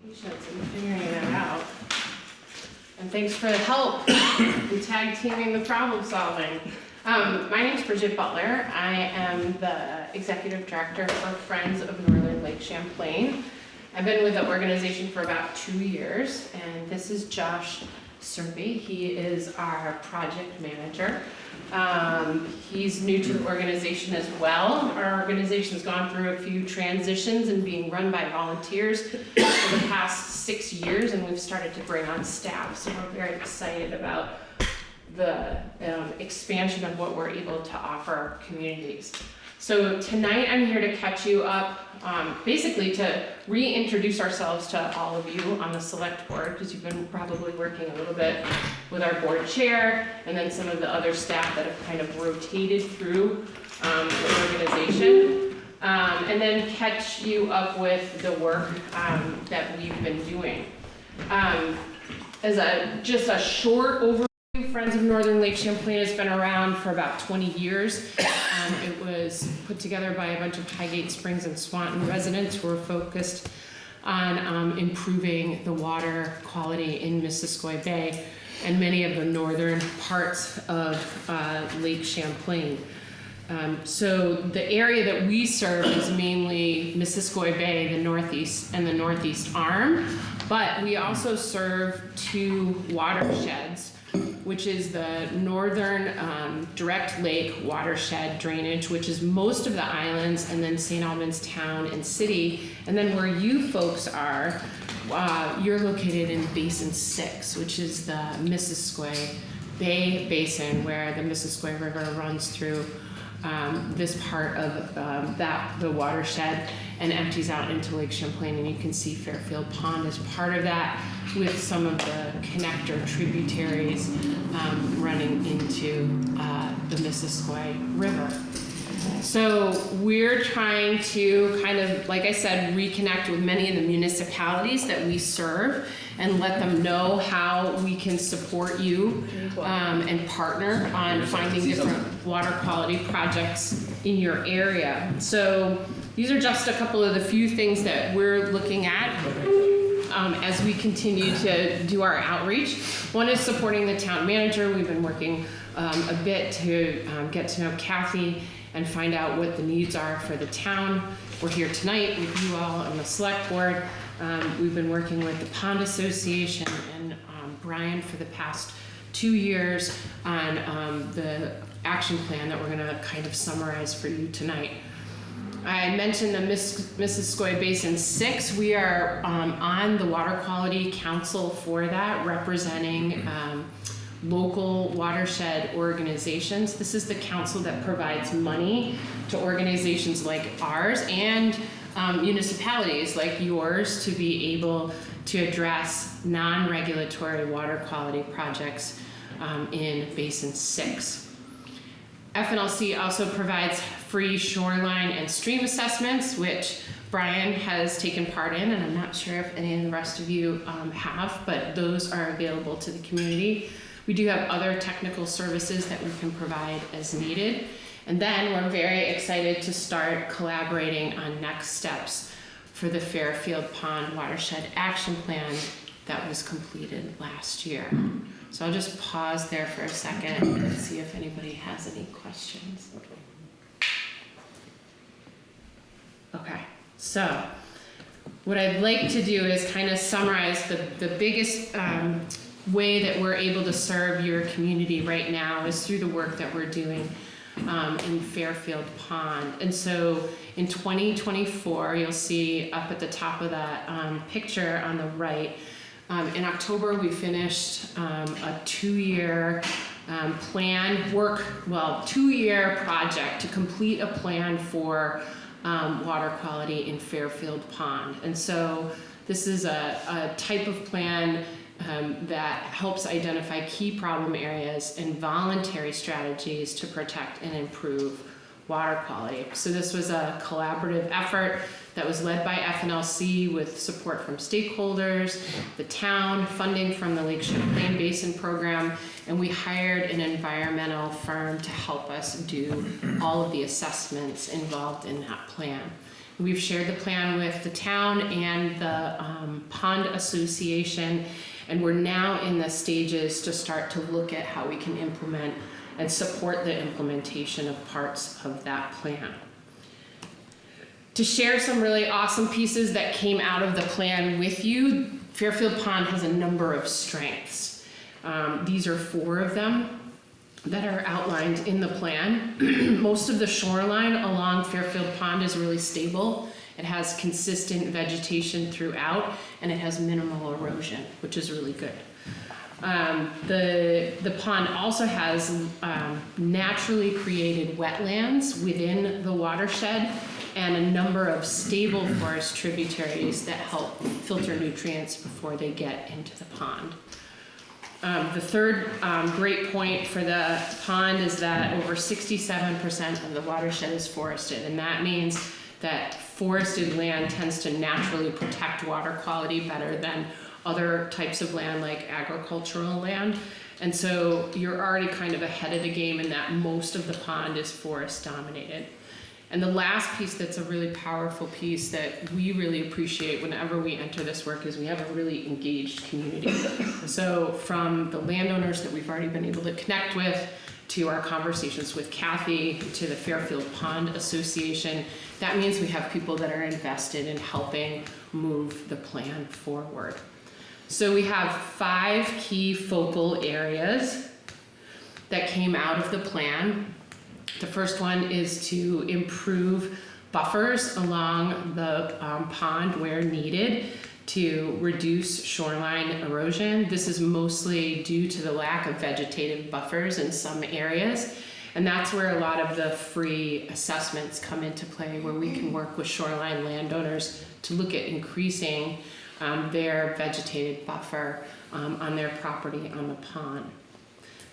patience in figuring that out. And thanks for the help in tag teaming the problem solving. My name is Bridget Butler. I am the Executive Director for Friends of Northern Lake Champlain. I've been with the organization for about 2 years, and this is Josh Serby. He is our project manager. He's new to the organization as well. Our organization's gone through a few transitions and being run by volunteers for the past 6 years, and we've started to bring on staff. So we're very excited about the expansion of what we're able to offer our communities. So tonight I'm here to catch you up, basically to reintroduce ourselves to all of you on the select board, because you've been probably working a little bit with our board chair and then some of the other staff that have kind of rotated through the organization, and then catch you up with the work that we've been doing. As just a short overview, Friends of Northern Lake Champlain has been around for about 20 years. It was put together by a bunch of Highgate Springs and Swanton residents who were focused on improving the water quality in Missisquoi Bay and many of the northern parts of Lake Champlain. So the area that we serve is mainly Missisquoi Bay, the northeast and the northeast arm, but we also serve 2 watersheds, which is the northern direct lake watershed drainage, which is most of the islands, and then St. Albans town and city. And then where you folks are, you're located in Basin 6, which is the Missisquoi Bay Basin, where the Missisquoi River runs through this part of the watershed and empties out into Lake Champlain. And you can see Fairfield Pond as part of that, with some of the connector tributaries running into the Missisquoi River. So we're trying to kind of, like I said, reconnect with many of the municipalities that we serve and let them know how we can support you and partner on finding different water quality projects in your area. So these are just a couple of the few things that we're looking at as we continue to do our outreach. One is supporting the town manager. We've been working a bit to get to know Kathy and find out what the needs are for the town. We're here tonight with you all on the select board. We've been working with the Pond Association and Brian for the past 2 years on the action plan that we're gonna kind of summarize for you tonight. I mentioned the Missisquoi Basin 6. We are on the Water Quality Council for that, representing local watershed organizations. This is the council that provides money to organizations like ours and municipalities like yours to be able to address non-regulatory water quality projects in Basin 6. FNLC also provides free shoreline and stream assessments, which Brian has taken part in, and I'm not sure if any of the rest of you have, but those are available to the community. We do have other technical services that we can provide as needed. And then we're very excited to start collaborating on next steps for the Fairfield Pond Watershed Action Plan that was completed last year. So I'll just pause there for a second and see if anybody has any questions. Okay, so what I'd like to do is kind of summarize the biggest way that we're able to serve your community right now is through the work that we're doing in Fairfield Pond. And so in 2024, you'll see up at the top of that picture on the right, in October we finished a 2-year two-year project to complete a plan for water quality in Fairfield Pond. And so this is a type of plan that helps identify key problem areas and voluntary strategies to protect and improve water quality. So this was a collaborative effort that was led by FNLC with support from stakeholders, the town, funding from the Lake Champlain Basin Program, and we hired an environmental firm to help us do all of the assessments involved in that plan. We've shared the plan with the town and the Pond Association, and we're now in the stages to start to look at how we can implement and support the implementation of parts of that plan. To share some really awesome pieces that came out of the plan with you, Fairfield Pond has a number of strengths. These are 4 of them that are outlined in the plan. Most of the shoreline along Fairfield Pond is really stable. It has consistent vegetation throughout, and it has minimal erosion, which is really good. The pond also has naturally created wetlands within the watershed and a number of stable forest tributaries that help filter nutrients before they get into the pond. The third great point for the pond is that over 67% of the watershed is forested, and that means that forested land tends to naturally protect water quality better than other types of land like agricultural land. And so you're already kind of ahead of the game in that most of the pond is forest dominated. And the last piece that's a really powerful piece that we really appreciate whenever we enter this work is we have a really engaged community. So from the landowners that we've already been able to connect with, to our conversations with Kathy, to the Fairfield Pond Association, that means we have people that are invested in helping move the plan forward. So we have 5 key focal areas that came out of the plan. The first one is to improve buffers along the pond where needed to reduce shoreline erosion. This is mostly due to the lack of vegetative buffers in some areas. And that's where a lot of the free assessments come into play, where we can work with shoreline landowners to look at increasing their vegetated buffer on their property on the pond.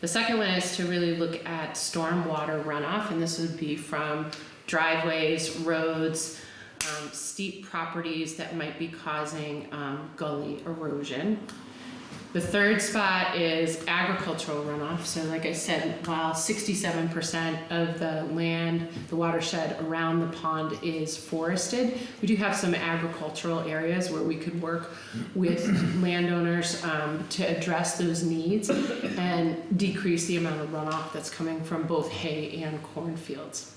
The second one is to really look at stormwater runoff, and this would be from driveways, roads, steep properties that might be causing gully erosion. The third spot is agricultural runoff. So like I said, while 67% of the land, the watershed around the pond is forested, we do have some agricultural areas where we could work with landowners to address those needs and decrease the amount of runoff that's coming from both hay and cornfields.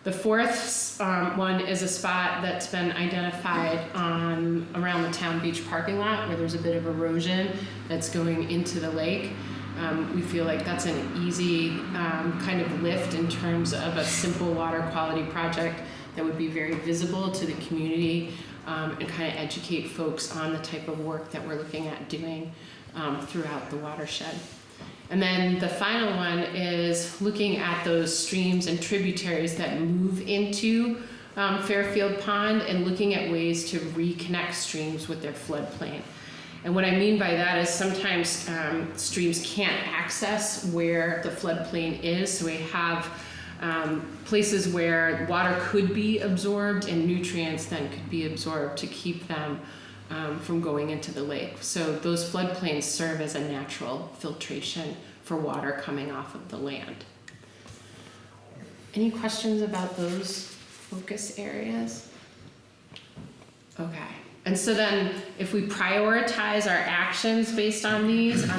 The fourth one is a spot that's been identified around the town beach parking lot where there's a bit of erosion that's going into the lake. We feel like that's an easy kind of lift in terms of a simple water quality project that would be very visible to the community and kind of educate folks on the type of work that we're looking at doing throughout the watershed. And then the final one is looking at those streams and tributaries that move into Fairfield Pond and looking at ways to reconnect streams with their floodplain. And what I mean by that is sometimes streams can't access where the floodplain is, so we have places where water could be absorbed and nutrients then could be absorbed to keep them from going into the lake. So those floodplains serve as a natural filtration for water coming off of the land. Any questions about those focus areas? Okay. And so then if we prioritize our actions based on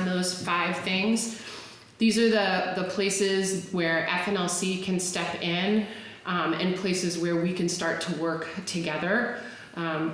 those 5 things, these are the places where FNLC can step in and places where we can start to work together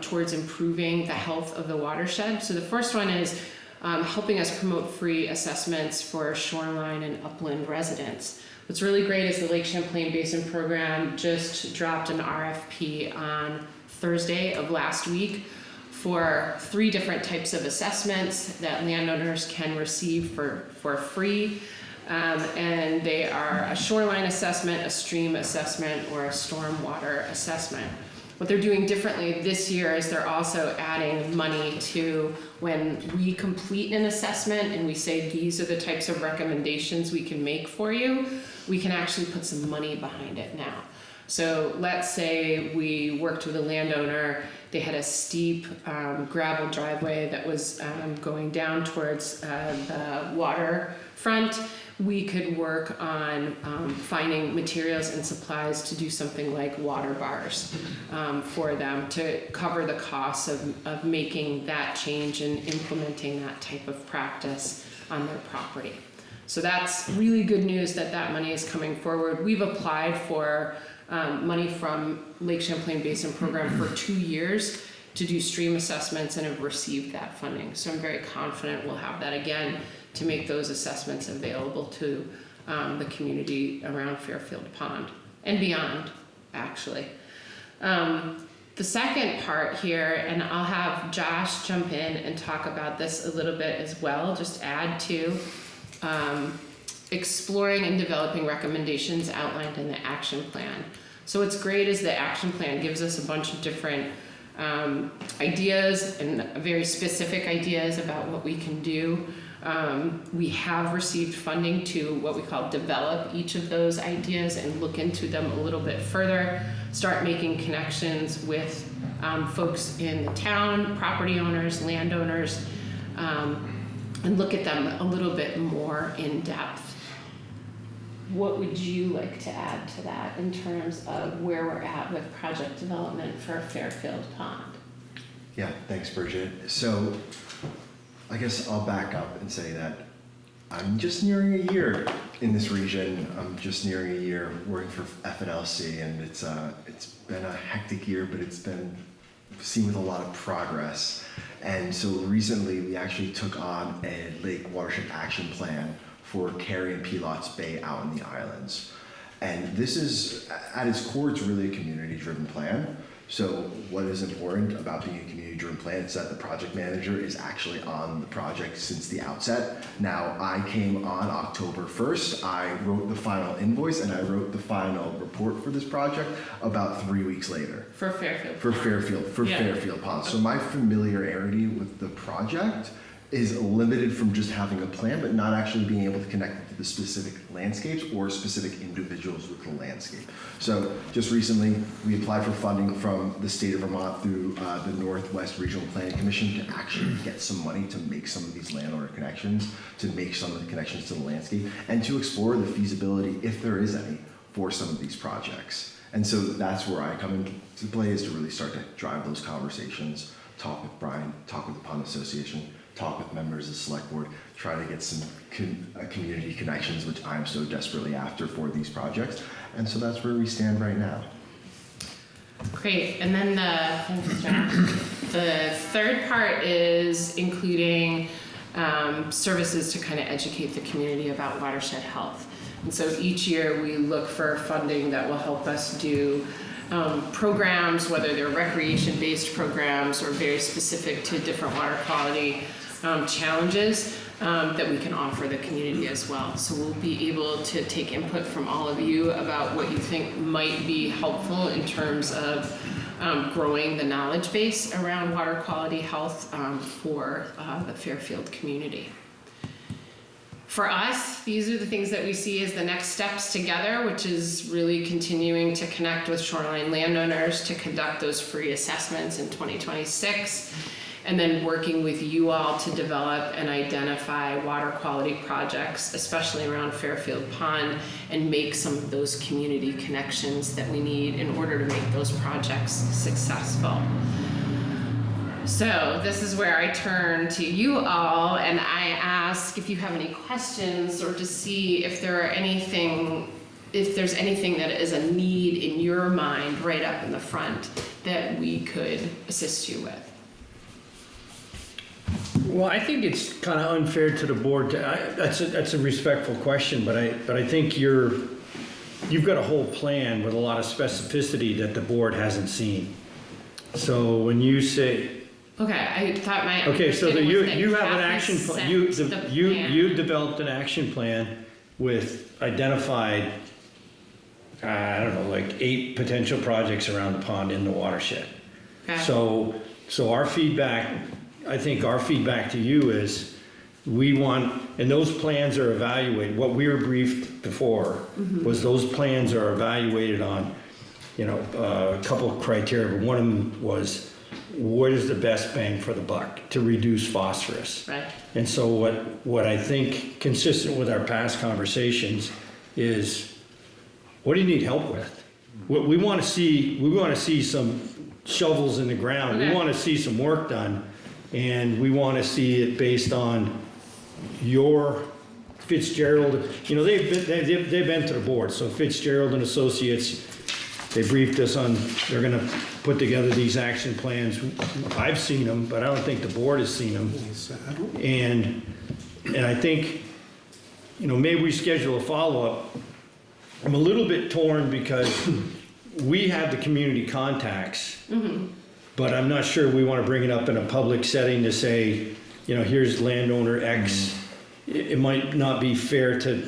towards improving the health of the watershed. So the first one is helping us promote free assessments for shoreline and upland residents. What's really great is the Lake Champlain Basin Program just dropped an RFP on Thursday of last week for 3 different types of assessments that landowners can receive for free. And they are a shoreline assessment, a stream assessment, or a stormwater assessment. What they're doing differently this year is they're also adding money to when we complete an assessment and we say these are the types of recommendations we can make for you, we can actually put some money behind it now. So let's say we worked with a landowner, they had a steep gravel driveway that was going down towards the waterfront. we could work on finding materials and supplies to do something like water bars for them to cover the costs of making that change and implementing that type of practice on their property. So that's really good news that that money is coming forward. We've applied for money from Lake Champlain Basin Program for 2 years to do stream assessments and have received that funding. So I'm very confident we'll have that again to make those assessments available to the community around Fairfield Pond and beyond, actually. The second part here, and I'll have Josh jump in and talk about this a little bit as well, just add to exploring and developing recommendations outlined in the action plan. So what's great is the action plan gives us a bunch of different ideas and very specific ideas about what we can do. We have received funding to what we call develop each of those ideas and look into them a little bit further, start making connections with folks in the town, property owners, landowners, and look at them a little bit more in depth. What would you like to add to that in terms of where we're at with project development for Fairfield Pond? Yeah, thanks, Bridget. So I guess I'll back up and say that I'm just nearing a year in this region. I'm just nearing a year working for FNLC, and it's been a hectic year, but it's been seen with a lot of progress. And so recently we actually took on a Lake Watershed Action Plan for Cary and Pelots Bay out in the islands. And this is, at its core, it's really a community-driven plan. So what is important about being a community-driven plan is that the project manager is actually on the project since the outset. Now, I came on October 1st. I wrote the final invoice and I wrote the final report for this project about 3 weeks later. For Fairfield. For Fairfield Pond. So my familiarity with the project is limited from just having a plan, but not actually being able to connect it to the specific landscapes or specific individuals with the landscape. So just recently, we applied for funding from the state of Vermont through the Northwest Regional Planning Commission to actually get some money to make some of these landowner connections, to make some of the connections to the landscape, and to explore the feasibility, if there is any, for some of these projects. And so that's where I come into play, is to really start to drive those conversations, talk with Brian, talk with the Pond Association, talk with members of the select board, try to get some community connections, which I'm so desperately after for these projects. And so that's where we stand right now. Great, and then thanks, Josh. The third part is including services to kind of educate the community about watershed health. And so each year we look for funding that will help us do programs, whether they're recreation-based programs or very specific to different water quality challenges that we can offer the community as well. So we'll be able to take input from all of you about what you think might be helpful in terms of growing the knowledge base around water quality health for the Fairfield community. For us, these are the things that we see as the next steps together, which is really continuing to connect with shoreline landowners to conduct those free assessments in 2026, and then working with you all to develop and identify water quality projects, especially around Fairfield Pond, and make some of those community connections that we need in order to make those projects successful. So this is where I turn to you all and I ask if you have any questions or to see if there's anything that is a need in your mind right up in the front that we could assist you with. Well, I think it's kind of unfair to the board that's a respectful question, but I think you've got a whole plan with a lot of specificity that the board hasn't seen. So when you say, okay, I thought my okay, so you have an Kathy action plan. You developed an action plan with identified, I don't know, like 8 potential projects around the pond in the watershed. Okay. So our feedback, I think our feedback to you is we want, and those plans are evaluated. What we were briefed before was those plans are evaluated on, a couple of criteria, but one of them was what is the best bang for the buck to reduce phosphorus? Right. And so what I think, consistent with our past conversations, is what do you need help with? What we want to see some shovels in the ground. We Okay. want to see some work done, and we want to see it based on your Fitzgerald. You know, they've been to the board. So Fitzgerald and Associates, they briefed us on they're going to put together these action plans. I've seen them, but I don't think the board has seen them. And I think, you know, maybe we schedule a follow-up. I'm a little bit torn because we have the community contacts, but I'm not sure we want to bring it up in a public setting to say, you know, here's landowner X. It might not be fair to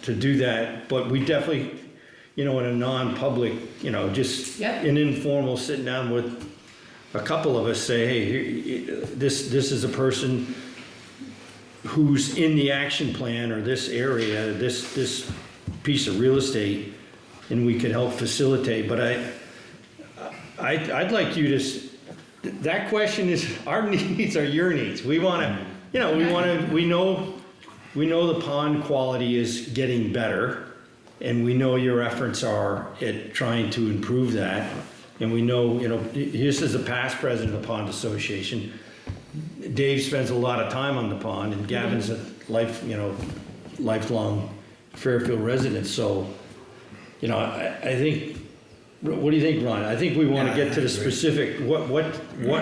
do that, but we definitely, you know, in a non-public, you know, just Yep. an informal sitting down with a couple of us, say, hey, this is a person who's in the action plan or this area, this piece of real estate, and we could help facilitate. But I'd like you to, that question is, our needs are your needs. We want to, you know, we know the pond quality is getting better, and we know your efforts are at trying to improve that. And we know, you know, this is the past president of the Pond Association. Dave spends a lot of time on the pond, and Gavin's a lifelong Fairfield resident. So, you know, I think, what do you think, Ron? I think we want to get to the specific, what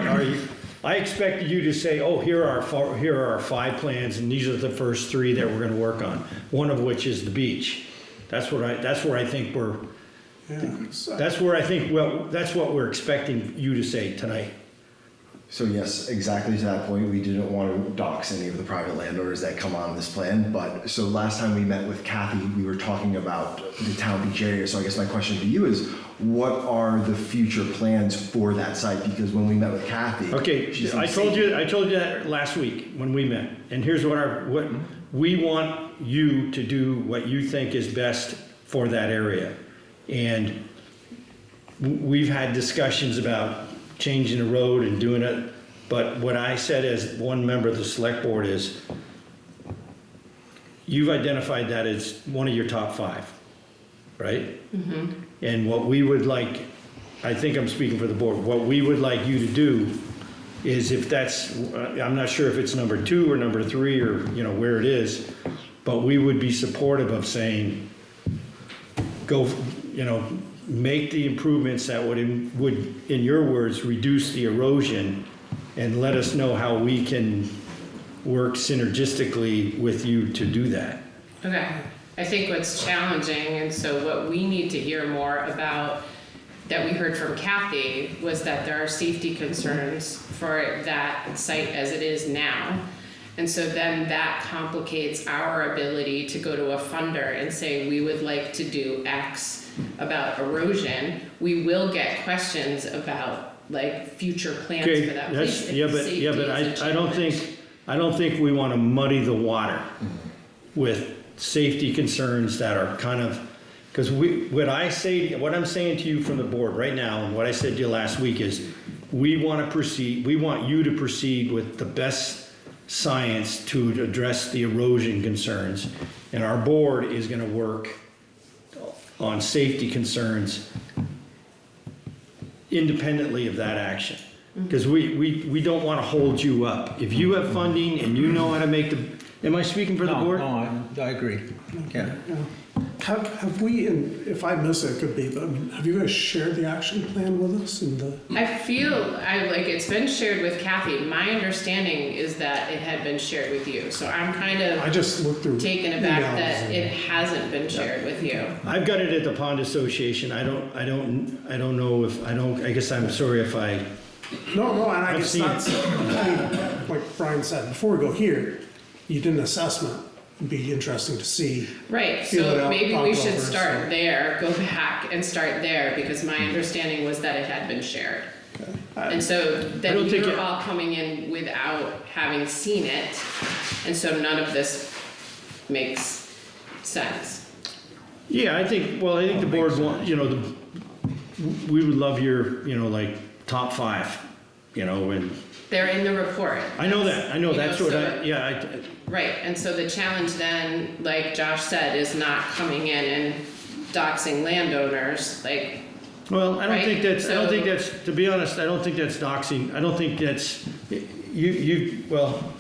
are you, I expected you to say, oh, here are our 5 plans, and these are the first 3 that we're going to work on. One of which is the beach. That's where I think we're, that's what we're expecting you to say tonight. So yes, exactly to that point, we didn't want to dox any of the private landowners that come on this plan, but so last time we met with Kathy, we were talking about the town beach area. So I guess my question to you is, what are the future plans for that site? Because when we met with Kathy, Okay, I told you that last week when we met, and here's what we want you to do what you think is best for that area. And we've had discussions about changing the road and doing it, but what I said as one member of the select board is, you've identified that as one of your top 5, right? And what we would like, I think I'm speaking for the board, what we would like you to do is, if that's, I'm not sure if it's number 2 or number 3 or, you know, where it is, but we would be supportive of saying, go, you know, make the improvements that would, in your words, reduce the erosion, and let us know how we can work synergistically with you to do that. Okay, I think what's challenging, and so what we need to hear more about, that we heard from Kathy, was that there are safety concerns for that site as it is now. And so then that complicates our ability to go to a funder and say, we would like to do X about erosion. We will get questions about like future plans Okay, for that that's, place. if yeah, but safety is a I don't challenge. think we want to muddy the water with safety concerns that are kind of, because what I'm saying to you from the board right now, and what I said to you last week is, we want you to proceed with the best science to address the erosion concerns, and our board is going to work on safety concerns independently of that action. Because we don't want to hold you up. If you have funding and you know how to make am I speaking for the board? No, I agree. Yeah. Have we, and if I miss it, it could be, but I mean, have you guys shared the action plan with us and the? I feel like it's been shared with Kathy. My understanding is that it had been shared with you. So I'm kind I of just looked through. taken aback emails that and- it hasn't been shared with you. I've got it at the Pond Association. I don't know if, I guess I'm sorry if I, No, and I I've guess seen- that's, I mean, like Brian said, before we go here, you did an assessment. It'd be interesting to see. Right, Feel it so out, maybe talk we about should first, start so- there, go back and start there, because my understanding was that it had been shared. And so I then don't think you're it- all coming in without having seen it, and so none of this makes sense. yeah, I think the board want, we would love your, like, top 5. you know, and They're in the report. I know that, You know, that's what so- I, yeah, Right, and so the challenge then, like Josh said, is not coming in and doxing landowners, like, well, I don't Right, think that's, I don't so- think that's, to be honest, I don't think that's doxing, I don't think that's, well,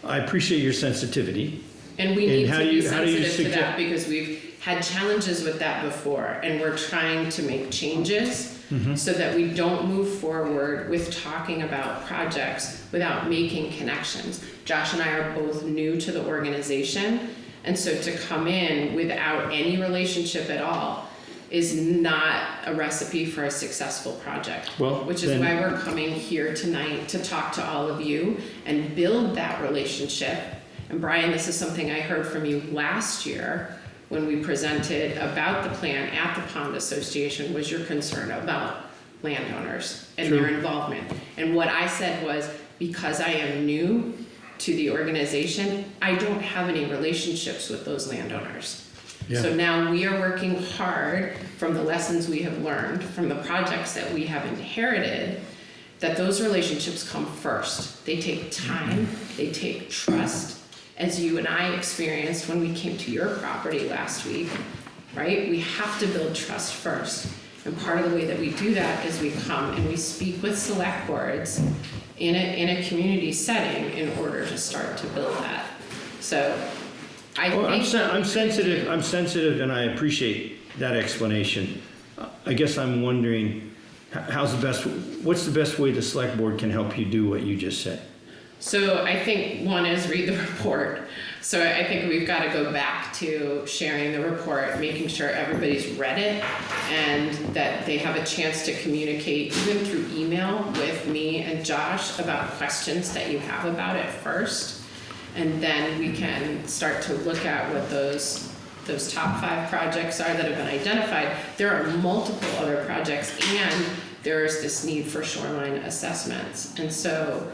I appreciate your sensitivity. and we And need how to do be you- how do you sensitive to that suggest- because we've had challenges with that before, and we're trying to make changes Mm-hmm. so that we don't move forward with talking about projects without making connections. Josh and I are both new to the organization, and so to come in without any relationship at all is not a recipe for a successful project. Well, Which is then- why we're coming here tonight to talk to all of you and build that relationship. And Brian, this is something I heard from you last year when we presented about the plan at the Pond Association, was your concern about landowners and their True. involvement. And what I said was, because I am new to the organization, I don't have any relationships with those landowners. Yeah. So now we are working hard from the lessons we have learned, from the projects that we have inherited, that those relationships come first. They take time, they take trust, as you and I experienced when we came to your property last week, right? We have to build trust first. And part of the way that we do that is we come and we speak with select boards in a community setting in order to start to build that. So I Well, think. I'm sensitive and I appreciate that explanation. I guess I'm wondering, what's the best way the select board can help you do what you just said? So I think one is read the report. So I think we've got to go back to sharing the report, making sure everybody's read it and that they have a chance to communicate even through email with me and Josh about questions that you have about it first. And then we can start to look at what those top 5 projects are that have been identified. There are multiple other projects and there is this need for shoreline assessments. And so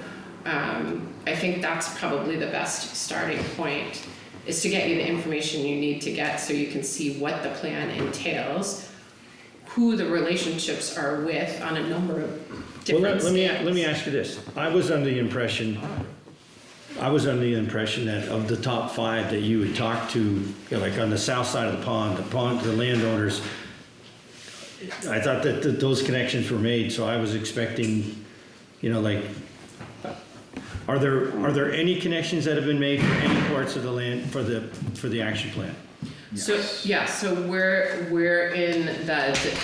I think that's probably the best starting point, is to get you the information you need to get so you can see what the plan entails, who the relationships are with on a number of Well, different let me scales. ask you this. I was under the impression that of the top 5 that you would talk to, you know, like on the south side of the pond, the landowners, I thought that those connections were made, so I was expecting, you know, like, are there any connections that have been made for any parts of the land for the action plan? So, yeah, so we're in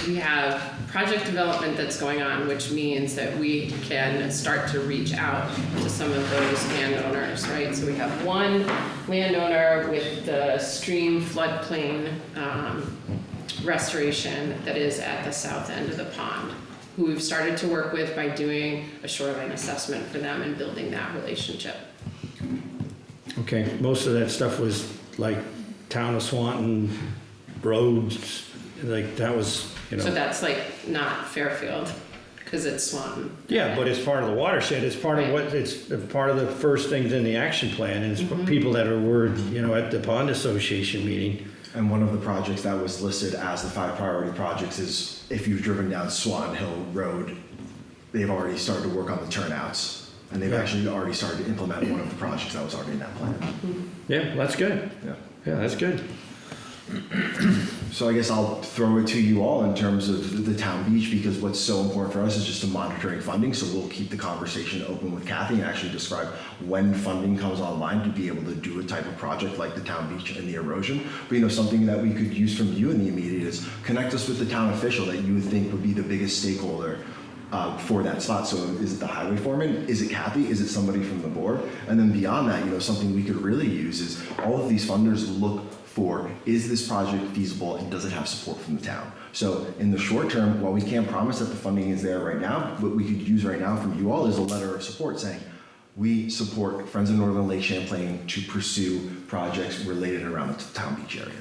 we have project development that's going on, which means that we can start to reach out to some of those landowners, right? So we have one landowner with the stream floodplain restoration that is at the south end of the pond, who we've started to work with by doing a shoreline assessment for them and building that relationship. Okay, most of that stuff was like town of Swanton, roads, like that was, you know. So that's like not Fairfield, because it's Swanton. Yeah, but it's part of the watershed, it's part of what, it's part of the first things in the action plan, and it's people that were, you know, at the Pond Association meeting. And one of the projects that was listed as the 5 priority projects is, if you've driven down Swan Hill Road, they've already started to work on the turnouts. And they've Yeah. actually already started to implement one of the projects that was already in that plan. Yeah, that's good. Yeah. Yeah, that's good. So I guess I'll throw it to you all in terms of the town beach, because what's so important for us is just the monitoring funding. So we'll keep the conversation open with Kathy and actually describe when funding comes online to be able to do a type of project like the town beach and the erosion. But you know, something that we could use from you in the immediate is connect us with the town official that you would think would be the biggest stakeholder for that spot. So is it the highway foreman? Is it Kathy? Is it somebody from the board? And then beyond that, you know, something we could really use is all of these funders look for, is this project feasible and does it have support from the town? So in the short term, while we can't promise that the funding is there right now, what we could use right now from you all is a letter of support saying, we support Friends of Northern Lake Champlain to pursue projects related around the town beach area.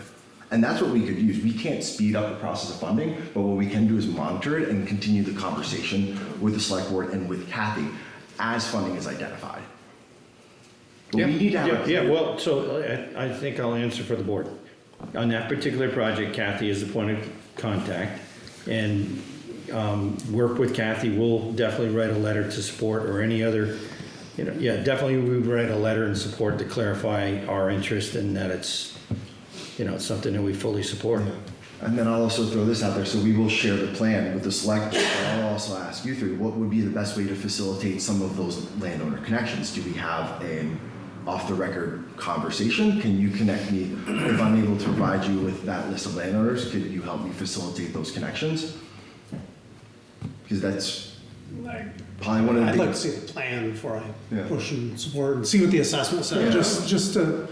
And that's what we could use. We can't speed up the process of funding, but what we can do is monitor it and continue the conversation with the select board and with Kathy as funding is identified. But we need to have Yeah, well, so I think I'll answer for the board. On that particular project, Kathy is the point of contact, and work with Kathy. We'll definitely write a letter to support or any other, definitely we would write a letter in support to clarify our interest in that it's, it's something that we fully support. And then I'll also throw this out there, so we will share the plan with the select board, but I'll also ask you three, what would be the best way to facilitate some of those landowner connections? Do we have an off-the-record conversation? Can you connect me, if I'm able to provide you with that list of landowners, could you help me facilitate those connections? Because that's probably one of the I'd like to things. see the plan before Yeah. I push and support and see what the assessment said, Yeah. just to,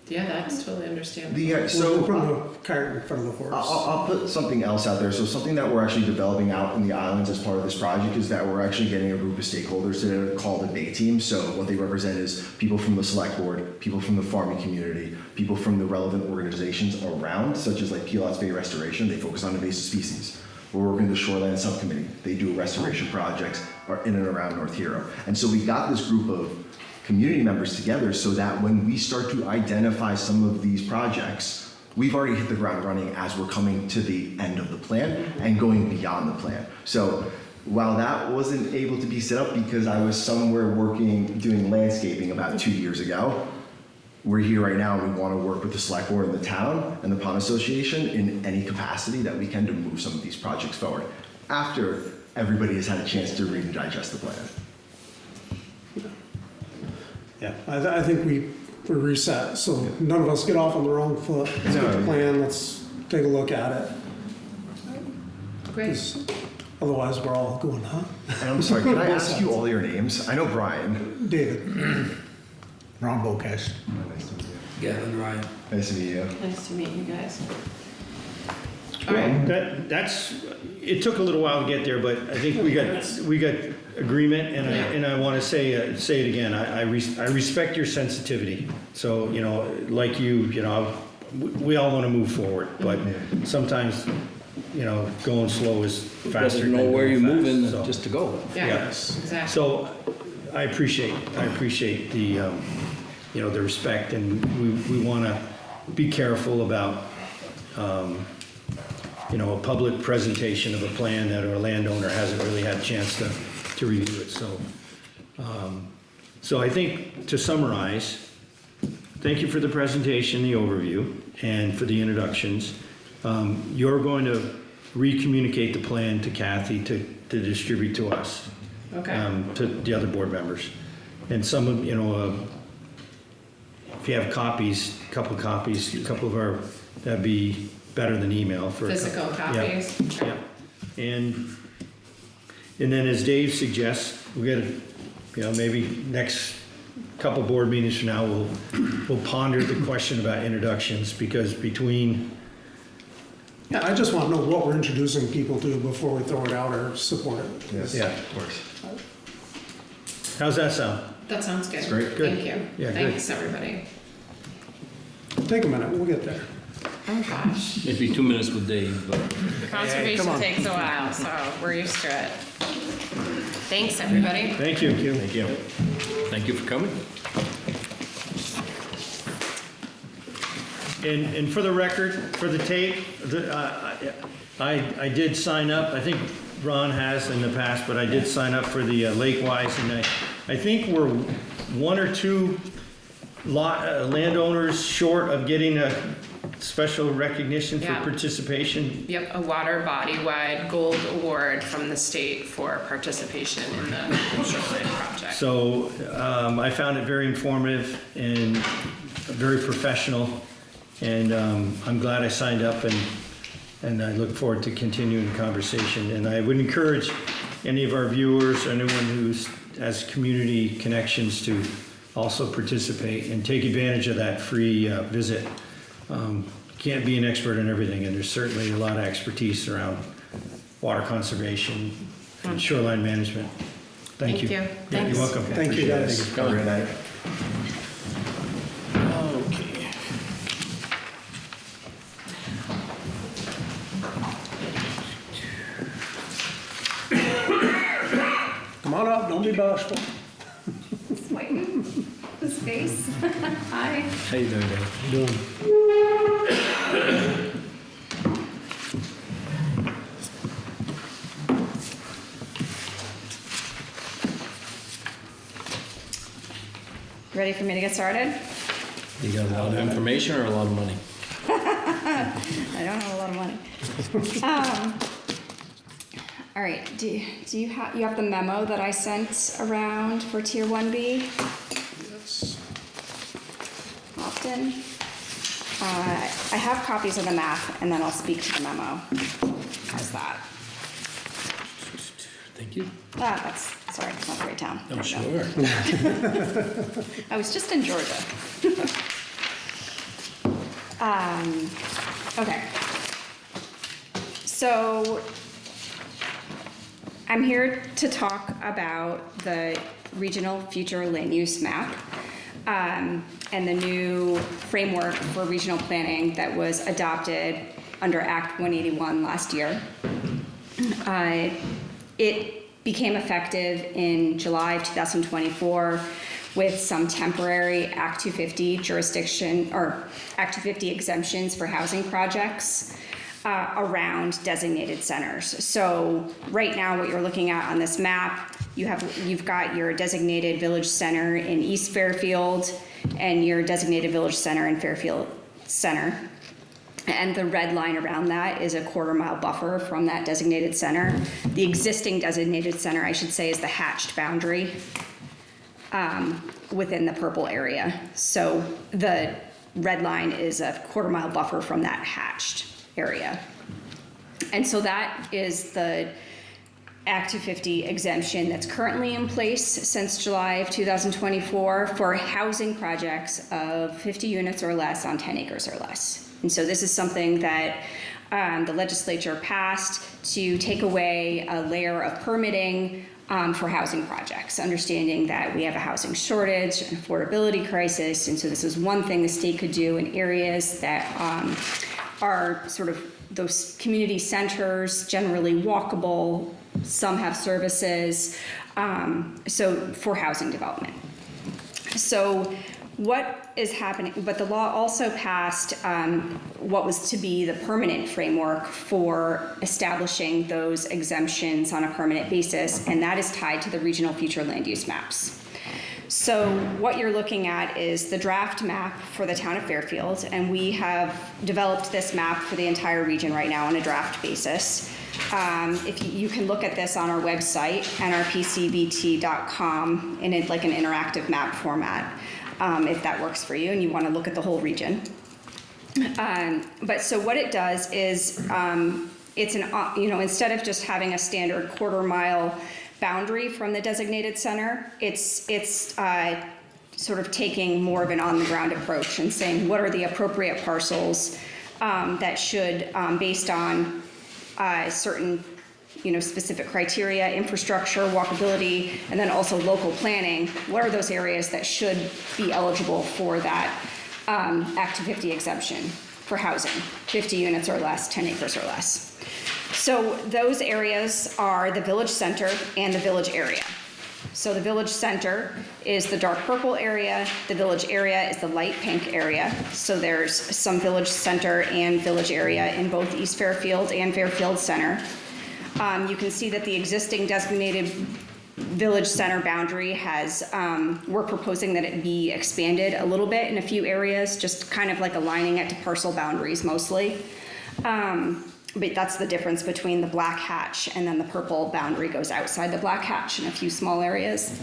Yeah, that's totally understandable. The, so put so the cart in front of the horse. I'll put something else out there. So something that we're actually developing out in the islands as part of this project is that we're actually getting a group of stakeholders that are called a Bay Team. So what they represent is people from the select board, people from the farming community, people from the relevant organizations around, such as like Pilots Bay Restoration. They focus on invasive species. We're working with the Shoreline Subcommittee. They do restoration projects in and around North Hero. And so we got this group of community members together so that when we start to identify some of these projects, we've already hit the ground running as we're coming to the end of the plan and going beyond the plan. So while that wasn't able to be set up because I was somewhere doing landscaping about 2 years ago, we're here right now and we want to work with the select board in the town and the pond association in any capacity that we can to move some of these projects forward after everybody has had a chance to read and digest the plan. Yeah, I think we're reset, so none of us get off on the wrong foot. Let's get the plan, let's take a look at it. Great. 'Cause otherwise, we're all going, huh? And I'm sorry, can I ask you all your names? I know Brian. David, Ron Bokesh. Nice to meet you. Gavin Ryan. Nice to meet you. Nice to meet you guys. All right. It took a little while to get there, but I think we got agreement, and I want to say it again. I respect your sensitivity. So like we all want to move forward, but sometimes going slow is faster. Better know than where going you're fast, moving so. just to go. Yeah, Yes. exactly. So I appreciate the the respect, and we want to be careful about a public presentation of a plan that our landowner hasn't really had a chance to review it. So I think to summarize, thank you for the presentation, the overview, and for the introductions. You're going to re-communicate the plan to Kathy to distribute to us. Okay. To the other board members. And some of, if you have copies, a couple of our, that'd be better than email for. Physical copies. Yeah. And then as Dave suggests, we got maybe next couple board meetings from now, we'll ponder the question about introductions, because between, Yeah, I just want to know what we're introducing people to before we throw it out or support it. Yes, Yeah. of course. how's that sound? That sounds good. That's great. Good. Thank you. Yeah, good. Thanks, everybody. Take a minute, we'll get there. Oh, gosh. Maybe 2 minutes with Dave, but Conservation takes a while, so we're used to it. Thanks, everybody. Thank you. Thank you. thank you for coming. And for the record, for the tape, I did sign up, I think Ron has in the past, but I did sign up for the Lakewise, and I think we're one or two landowners short of getting a special recognition for Yeah. participation. Yep, a water body-wide gold award from the state for participation in the shoreline project. So I found it very informative and very professional, and I'm glad I signed up, and I look forward to continuing the conversation. And I would encourage any of our viewers, anyone who has community connections, to also participate and take advantage of that free visit. Can't be an expert in everything, and there's certainly a lot of expertise around water conservation and shoreline management. Thank you. Thank you. Yeah, Thanks. you're welcome. Thank you, Appreciate guys. it. Have a great night. Okay. Come on up, don't be bashful. Waiting. His face. Hi. How you doing, Dave? Doing. Ready for me to get started? You got a lot of information or a lot of money? I don't have a lot of money. All right, do you have the memo that I sent around for Tier 1B? Yes. Often. I have copies of the map, and then I'll speak to the memo. How's that? Thank you. Sorry, it's not the right town. Oh, There we sure. go. I was just in Georgia. Okay. So I'm here to talk about the regional future land use map and the new framework for regional planning that was adopted under Act 181 last year. It became effective in July of 2024 with some temporary Act 250 jurisdiction or Act 250 exemptions for housing projects around designated centers. So right now what you're looking at on this map, you've got your designated village center in East Fairfield and your designated village center in Fairfield Center. And the red line around that is a quarter-mile buffer from that designated center. The existing designated center, I should say, is the hatched boundary within the purple area. So the red line is a quarter-mile buffer from that hatched area. And so that is the Act 250 exemption that's currently in place since July of 2024 for housing projects of 50 units or less on 10 acres or less. And so this is something that the legislature passed to take away a layer of permitting for housing projects, understanding that we have a housing shortage, an affordability crisis, and so this is one thing the state could do in areas that are sort of those community centers, generally walkable, some have services, so for housing development. So what is happening, but the law also passed what was to be the permanent framework for establishing those exemptions on a permanent basis, and that is tied to the regional future land use maps. So what you're looking at is the draft map for the town of Fairfield, and we have developed this map for the entire region right now on a draft basis. If you can look at this on our website, nrpcbt.com, in like an interactive map format. If that works for you and you want to look at the whole region. But so what it does is it's instead of just having a standard quarter-mile boundary from the designated center, it's sort of taking more of an on-the-ground approach and saying what are the appropriate parcels that should, based on certain specific criteria, infrastructure, walkability, and then also local planning. What are those areas that should be eligible for that Act 250 exemption for housing, 50 units or less, 10 acres or less? So those areas are the village center and the village area. So the village center is the dark purple area, the village area is the light pink area. So there's some village center and village area in both East Fairfield and Fairfield Center. You can see that the existing designated village center boundary has, we're proposing that it be expanded a little bit in a few areas, just kind of like aligning it to parcel boundaries mostly. But that's the difference between the black hatch and then the purple boundary goes outside the black hatch in a few small areas.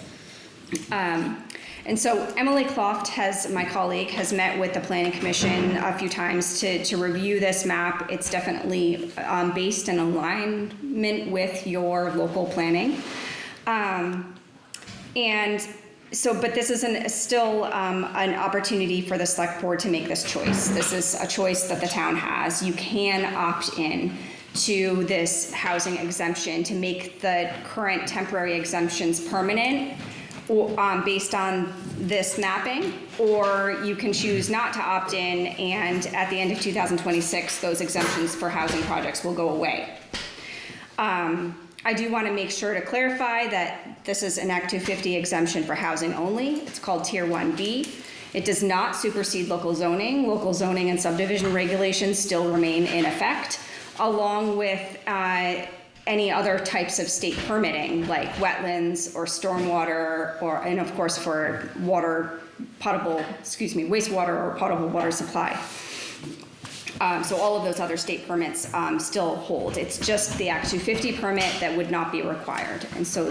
And so Emily Cloft, my colleague, has met with the Planning Commission a few times to review this map. It's definitely based in alignment with your local planning. And so, but this is still an opportunity for the select board to make this choice. This is a choice that the town has. You can opt in to this housing exemption to make the current temporary exemptions permanent based on this mapping, or you can choose not to opt in, and at the end of 2026, those exemptions for housing projects will go away. I do want to make sure to clarify that this is an Act 250 exemption for housing only. It's called Tier 1B. It does not supersede local zoning. Local zoning and subdivision regulations still remain in effect, along with any other types of state permitting, like wetlands or stormwater, and of course for wastewater or potable water supply. So all of those other state permits still hold. It's just the Act 250 permit that would not be required. And so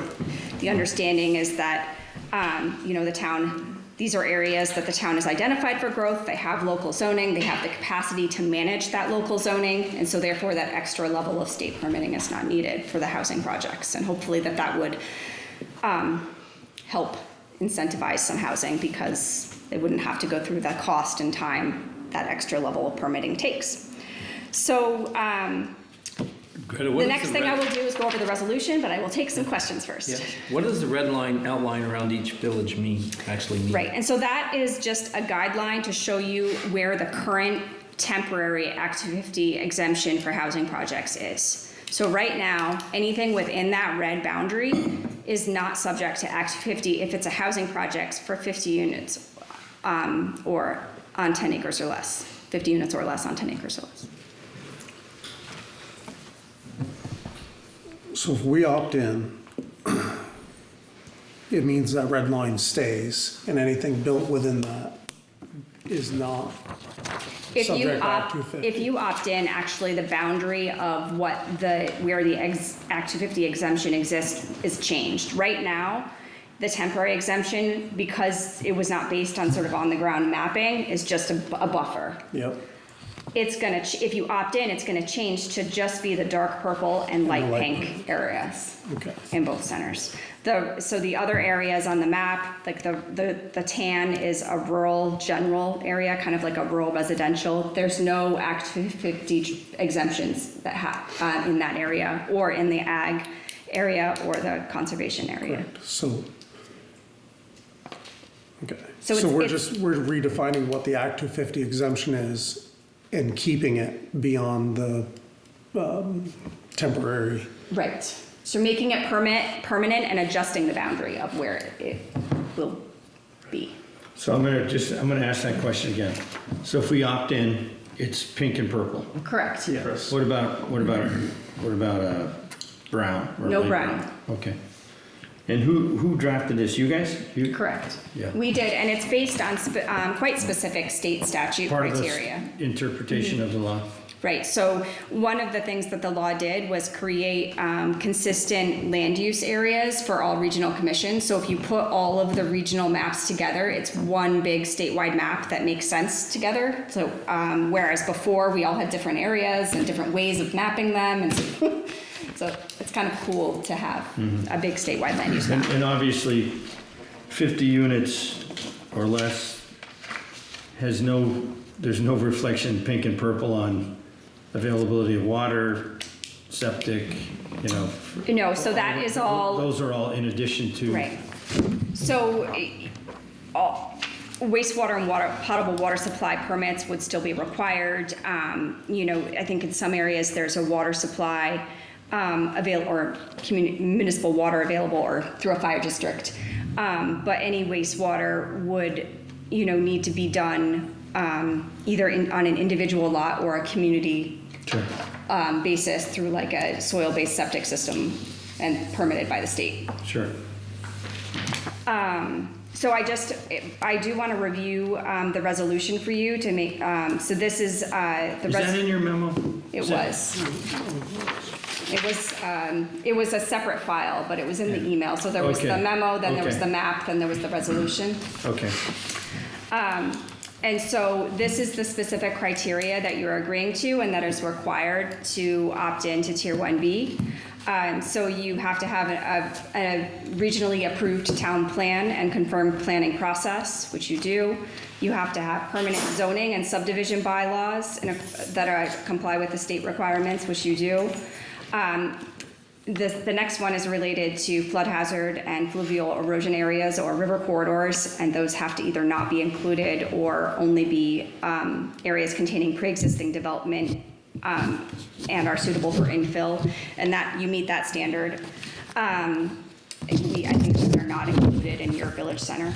the understanding is that, the town, these are areas that the town has identified for growth. They have local zoning. They have the capacity to manage that local zoning. And so therefore that extra level of state permitting is not needed for the housing projects. And hopefully that would help incentivize some housing, because they wouldn't have to go through the cost and time that extra level of permitting takes. So Greta, what the is next thing I red- will do is go over the resolution, but I will take some questions first. Yeah. What does the red line outline around each village actually mean? Right, and so that is just a guideline to show you where the current temporary Act 250 exemption for housing projects is. So right now, anything within that red boundary is not subject to Act 250 if it's a housing project for 50 units or on 10 acres or less, 50 units or less on 10 acres or less. So if we opt in, it means that red line stays, and anything built within that is not If you subject to Act opt, 250. if you opt in, actually the boundary of where the Act 250 exemption exists is changed. Right now, the temporary exemption, because it was not based on sort of on the ground mapping, is just a buffer. Yep, It's gonna, if you opt in, it's gonna change to just be the dark purple and light light pink areas okay. in both centers. So the other areas on the map, like the tan is a rural general area, kind of like a rural residential. There's no Act 250 exemptions that have in that area, or in the ag area or the conservation area. Correct. So, okay. So So it's- we're redefining what the Act 250 exemption is and keeping it beyond the temporary. Right. So making it permanent and adjusting the boundary of where it will be. So I'm gonna ask that question again. So if we opt in, it's pink and purple. Correct. Yes. What about brown? or No light brown. Okay. And who drafted this? You guys? You? Correct. Yeah. We did, and it's based on quite specific state statute Part of criteria. this interpretation of the law? Right, so one of the things that the law did was create consistent land use areas for all regional commissions. So if you put all of the regional maps together, it's one big statewide map that makes sense together. So whereas before, we all had different areas and different ways of mapping them, and so it's kind of cool to have a big statewide land use map. And obviously, 50 units or less there's no reflection, pink and purple, on availability of water, septic, No, so that is all. Those are all in addition to. Right. So, wastewater and potable water supply permits would still be required. I think in some areas there's a water supply available, or municipal water available, or through a fire district. But any wastewater would, need to be done either on an individual lot or a community Sure. basis through like a soil-based septic system and permitted by the state. Sure. So I do want to review the resolution for you to make, so this is the. Is that in your memo? It was. It was a separate file, but it was in the email. So there was the Okay. memo, then there was Okay. the map, then there was the resolution. Okay. And so this is the specific criteria that you're agreeing to and that is required to opt into Tier 1B. So you have to have a regionally approved town plan and confirmed planning process, which you do. You have to have permanent zoning and subdivision bylaws that comply with the state requirements, which you do. The next one is related to flood hazard and fluvial erosion areas or river corridors, and those have to either not be included or only be areas containing pre-existing development and are suitable for infill, and that you meet that standard. I think they're not included in your village center.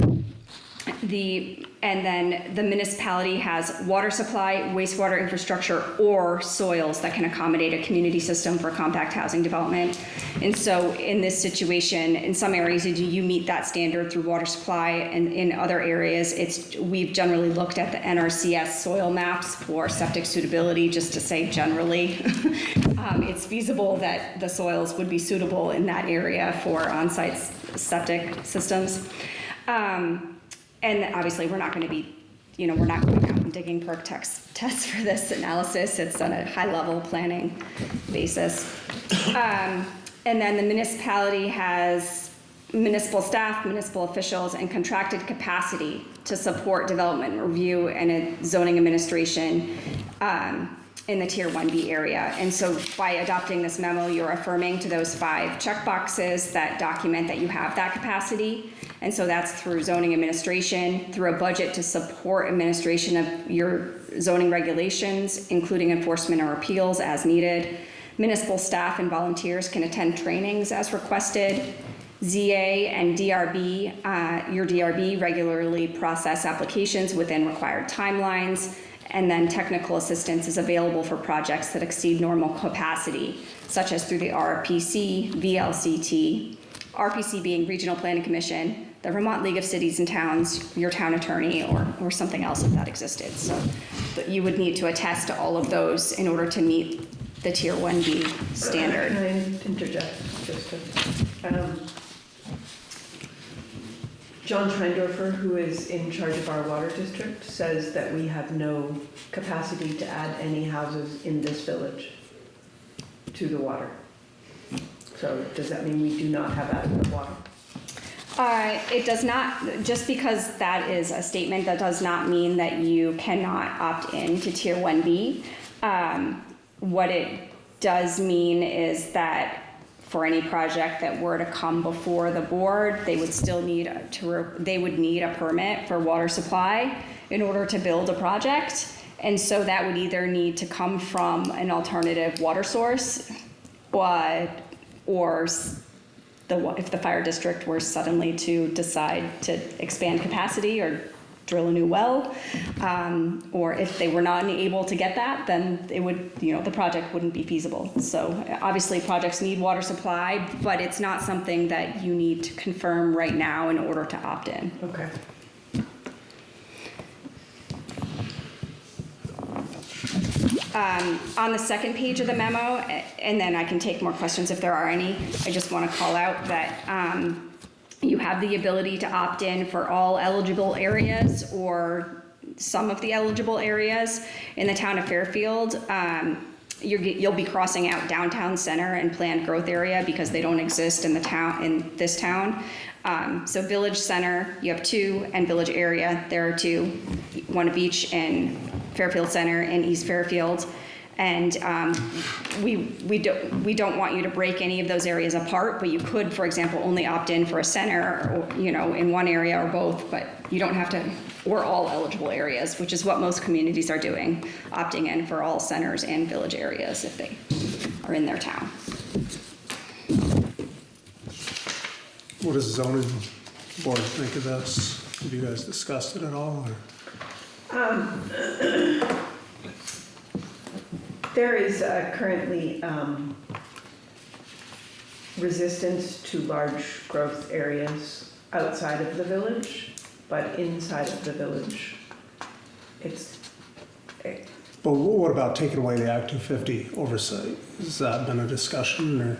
And then the municipality has water supply, wastewater infrastructure, or soils that can accommodate a community system for compact housing development. And so in this situation, in some areas, you meet that standard through water supply, and in other areas, we've generally looked at the NRCS soil maps for septic suitability, just to say generally, it's feasible that the soils would be suitable in that area for on-site septic systems. And obviously, we're not going to be, we're not going out and digging perk tests for this analysis. It's on a high-level planning basis. And then the municipality has municipal staff, municipal officials, and contracted capacity to support development review and a zoning administration in the Tier 1B area. And so by adopting this memo, you're affirming to those 5 checkboxes that document that you have that capacity. And so that's through zoning administration, through a budget to support administration of your zoning regulations, including enforcement or appeals as needed. Municipal staff and volunteers can attend trainings as requested. ZA and DRB, your DRB regularly process applications within required timelines. And then technical assistance is available for projects that exceed normal capacity, such as through the RPC, VLCT, RPC being Regional Planning Commission, the Vermont League of Cities and Towns, your town attorney, or something else if that existed. So you would need to attest to all of those in order to meet the Tier 1B standard. Can I interject just to, John Scheindorfer, who is in charge of our water district, says that we have no capacity to add any houses in this village to the water. So does that mean we do not have adequate water? It does not, just because that is a statement, that does not mean that you cannot opt in to Tier 1B. What it does mean is that for any project that were to come before the board, they would still need they would need a permit for water supply in order to build a project. And so that would either need to come from an alternative water source, or if the fire district were suddenly to decide to expand capacity or drill a new well, or if they were not able to get that, then it would, the project wouldn't be feasible. So obviously projects need water supply, but it's not something that you need to confirm right now in order to opt in. Okay. On the second page of the memo, and then I can take more questions if there are any, I just want to call out that you have the ability to opt in for all eligible areas or some of the eligible areas in the town of Fairfield. You'll be crossing out downtown center and planned growth area because they don't exist in this town. So village center, you have 2, and village area, there are 2, one of each in Fairfield Center and East Fairfield. And we don't want you to break any of those areas apart, but you could, for example, only opt in for a center, or, in one area or both, but you don't have to, or all eligible areas, which is what most communities are doing, opting in for all centers and village areas if they are in their town. What does the zoning board think of this? Have you guys discussed it at all? There is currently resistance to large growth areas outside of the village, but inside of the village, But what about taking away the Act 250 oversight? Has that been a discussion, or?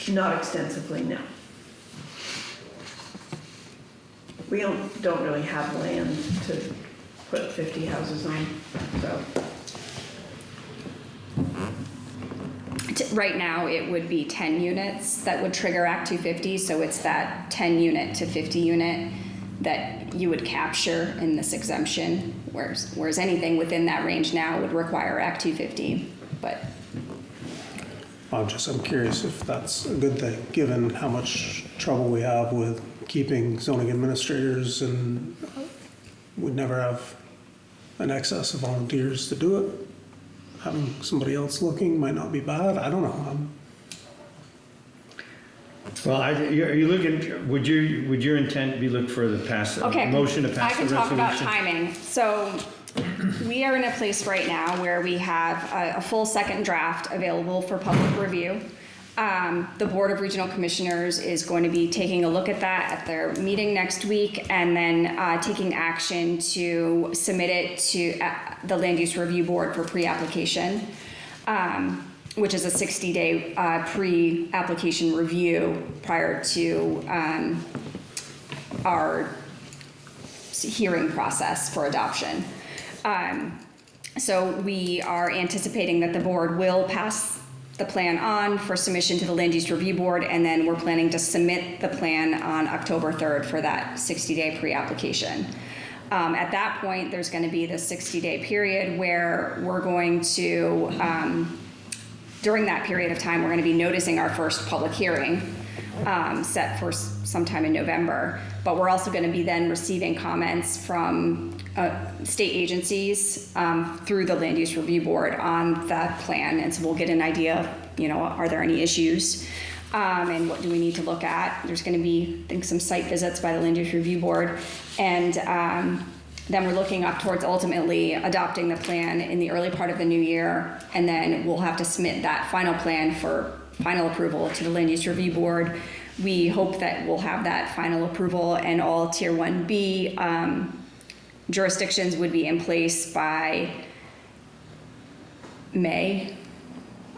Not extensively, no. We don't really have land to put 50 houses on, so. Right now, it would be 10 units that would trigger Act 250, so it's that 10 unit to 50 unit that you would capture in this exemption, whereas anything within that range now would require Act 250, but. I'm curious if that's a good thing, given how much trouble we have with keeping zoning administrators, and we'd never have an excess of volunteers to do it. Having somebody else looking might not be bad. I don't know. Well, are you looking, would your intent be look for the Okay. motion to I pass the can talk about resolution? timing. So we are in a place right now where we have a full second draft available for public review. The Board of Regional Commissioners is going to be taking a look at that at their meeting next week, and then taking action to submit it to the Land Use Review Board for pre-application, which is a 60-day pre-application review prior to our hearing process for adoption. So we are anticipating that the board will pass the plan on for submission to the Land Use Review Board, and then we're planning to submit the plan on October 3rd for that 60-day pre-application. At that point, there's going to be the 60-day period where we're going to, during that period of time, we're going to be noticing our first public hearing set for sometime in November. But we're also going to be then receiving comments from state agencies through the Land Use Review Board on that plan. And so we'll get an idea of, are there any issues? And what do we need to look at? There's going to be, I think, some site visits by the Land Use Review Board. And then we're looking up towards ultimately adopting the plan in the early part of the new year. And then we'll have to submit that final plan for final approval to the Land Use Review Board. We hope that we'll have that final approval, and all Tier 1B jurisdictions would be in place by May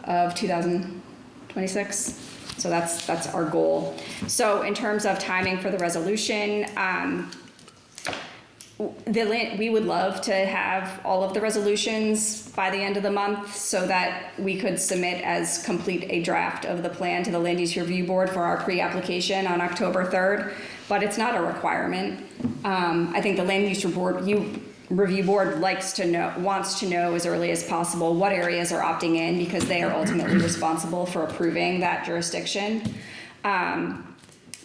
of 2026. So that's our goal. So in terms of timing for the resolution, we would love to have all of the resolutions by the end of the month so that we could submit as complete a draft of the plan to the Land Use Review Board for our pre-application on October 3rd, but it's not a requirement. I think the Land Use Review Board wants to know as early as possible what areas are opting in, because they are ultimately responsible for approving that jurisdiction. But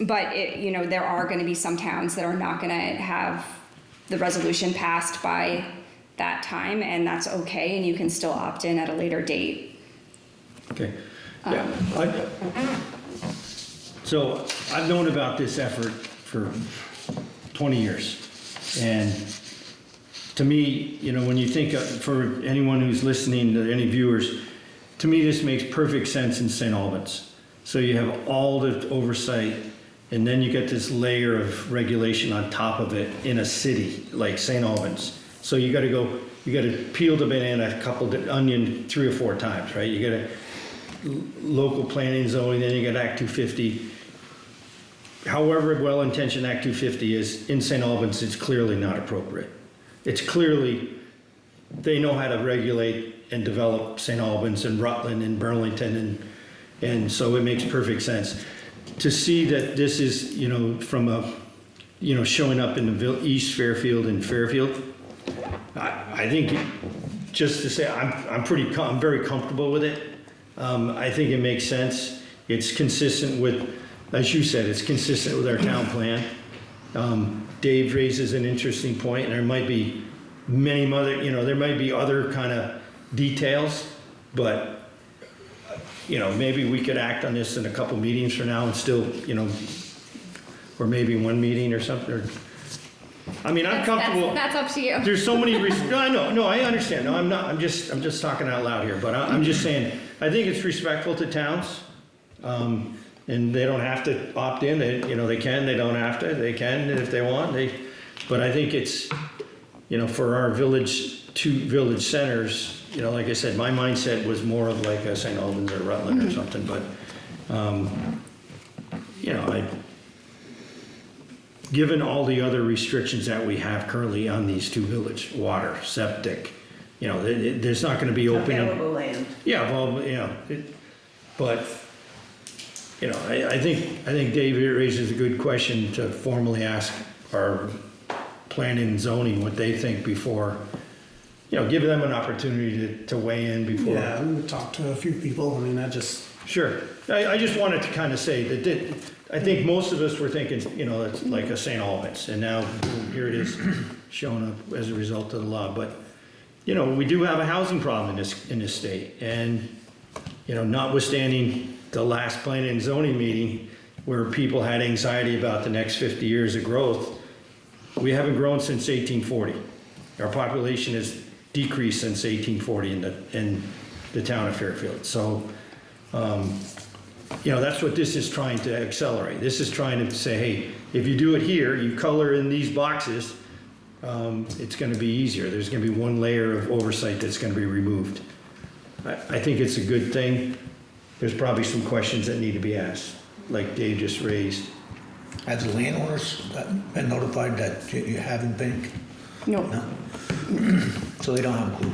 there are going to be some towns that are not going to have the resolution passed by that time, and that's okay, and you can still opt in at a later date. Okay. Yeah. So I've known about this effort for 20 years. And to me, when you think for anyone who's listening, to any viewers, to me this makes perfect sense in St. Albans. So you have all the oversight, and then you get this layer of regulation on top of it in a city like St. Albans. So you got to peel the banana, onion 3 or 4 times, right? You got to local planning zoning, then you got Act 250. However well-intentioned Act 250 is, in St. Albans, it's clearly not appropriate. It's clearly, they know how to regulate and develop St. Albans and Rutland and Burlington, and so it makes perfect sense. To see that this is, from showing up in the East Fairfield and Fairfield, I think just to say I'm very comfortable with it. I think it makes sense. It's consistent with, as you said, it's consistent with our town plan. Dave raises an interesting point, and there might be many other, there might be other kind of details, but maybe we could act on this in a couple meetings from now and still, or maybe 1 meeting or something. I'm comfortable. That's up to you. There's so many reasons. No, I understand. No, I'm not. I'm just talking out loud here. But I'm just saying, I think it's respectful to towns, and they don't have to opt in. They can. They don't have to. They can if they want. But I think it's, for our two village centers. Like I said, my mindset was more of like a St. Albans or Rutland or something, but, given all the other restrictions that we have currently on these two villages, water, septic, there's not gonna be open. Available land. Yeah, well, but, I think David raises a good question to formally ask our planning and zoning what they think before, give them an opportunity to weigh in before. Yeah, I'm gonna talk to a few people. Sure. I just wanted to kind of say that I think most of us were thinking, it's like a St. Albans, and now boom, here it is showing up as a result of the law. But, we do have a housing problem in this state, and, notwithstanding the last planning and zoning meeting, where people had anxiety about the next 50 years of growth, we haven't grown since 1840. Our population has decreased since 1840 in the town of Fairfield. So, that's what this is trying to accelerate. This is trying to say, hey, if you do it here, you color in these boxes, it's going to be easier. There's going to be one layer of oversight that's going to be removed. I think it's a good thing. There's probably some questions that need to be asked, like Dave just raised. Has the landowners been notified that you haven't been? No. No? So they don't have a clue?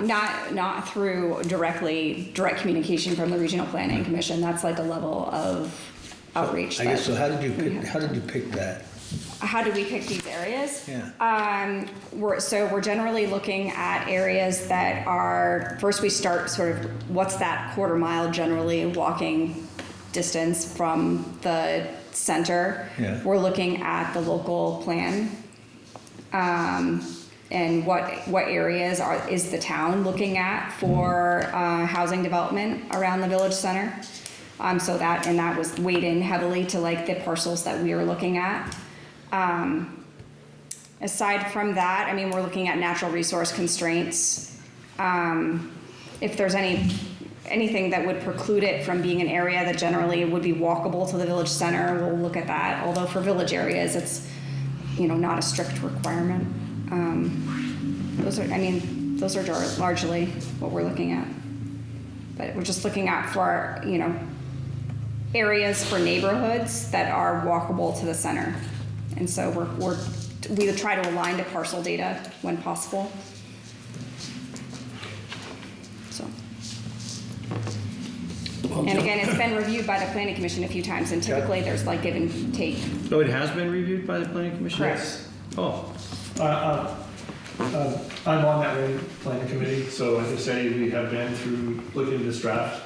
Not through direct communication from the Regional Planning Commission. That's like a level of outreach. I guess, so how did you pick that? How do we pick these areas? Yeah. We're generally looking at areas that are, first we start sort of, what's that quarter mile generally walking distance from the center? Yeah. We're looking at the local plan. And what areas is the town looking at for housing development around the village center? So that was weighed in heavily to like the parcels that we were looking at. Aside from that, I mean, we're looking at natural resource constraints. If there's anything that would preclude it from being an area that generally would be walkable to the village center, we'll look at that. Although for village areas, it's, not a strict requirement. Those are largely what we're looking at. But we're just looking at for, areas for neighborhoods that are walkable to the center. And so we try to align to parcel data when possible. So. And again, it's been reviewed by the Planning Commission a few times, and typically there's like give and take. Oh, it has been reviewed by the Planning Commission? Correct. Oh, I'm on that planning committee, so as I say, we have been through looking at this draft.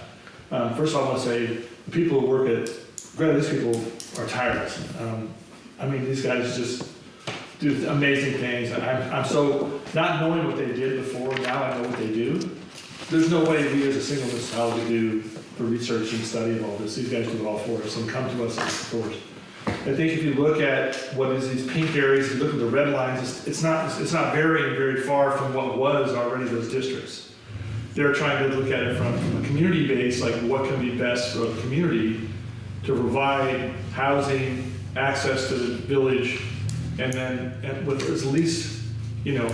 First of all, I want to say, the people who work at, granted, these people are tireless. I mean, these guys just do amazing things. I'm so, not knowing what they did before, now I know what they do. There's no way we as a single municipality do the research and study of all this. These guys do it all for us and come to us and support. I think if you look at what is these pink areas, you look at the red lines, it's not varying very far from what was already those districts. They're trying to look at it from a community base, like what can be best for a community to provide housing, access to the village, and then with as least, people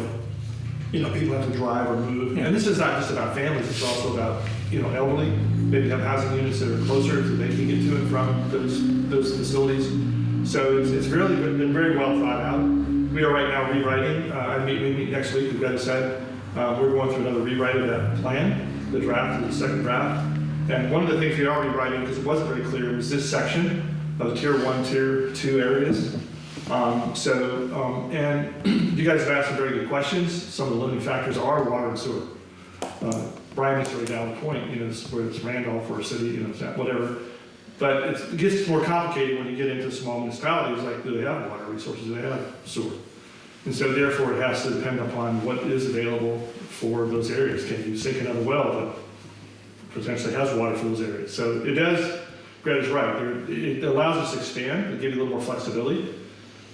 have to drive or move. And this is not just about families, it's also about, elderly. Maybe have housing units that are closer so they can get to and from those facilities. So it's really been very well thought out. We are right now rewriting. We meet next week, we've got it said. We're going through another rewrite of that plan, the draft, the second draft. And one of the things we are rewriting, because it wasn't very clear, was this section of Tier 1, Tier 2 areas. And you guys have asked some very good questions. Some of the limiting factors are water and sewer. Brian makes a very valid point, whether it's Randolph or a city, whatever. But it gets more complicated when you get into small municipalities, like do they have water resources, do they have sewer? And so therefore it has to depend upon what is available for those areas. Can you sink another well that potentially has water for those areas? So it does, Greg is right, it allows us to expand, to give you a little more flexibility.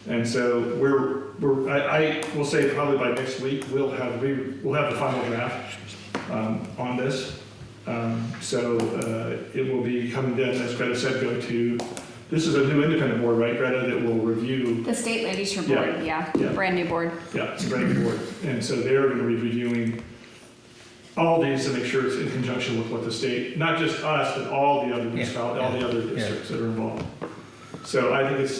And so I will say probably by next week, we'll have the final draft on this. It will be coming down, as Greta said, this is a new independent board, right, Greta, that will review. The State Land Use Board, yeah. Brand new board. Yeah, it's a brand new board. And so they're going to be reviewing all these to make sure it's in conjunction with what the state, not just us, but all the other municipalities, all the other districts that are involved. So I think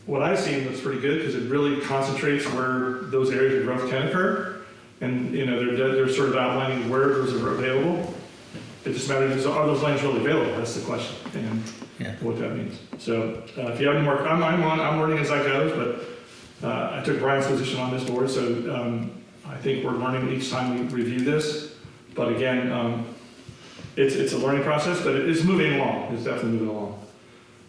what I've seen looks pretty good because it really concentrates where those areas of growth can occur. And, they're sort of outlining where those are available. It just matters, are those lands really available? That's the question, and what that means. So if you have any more, I'm learning as I go, but I took Brian's position on this board, so I think we're learning each time we review this. But again, it's a learning process, but it's moving along. It's definitely moving along.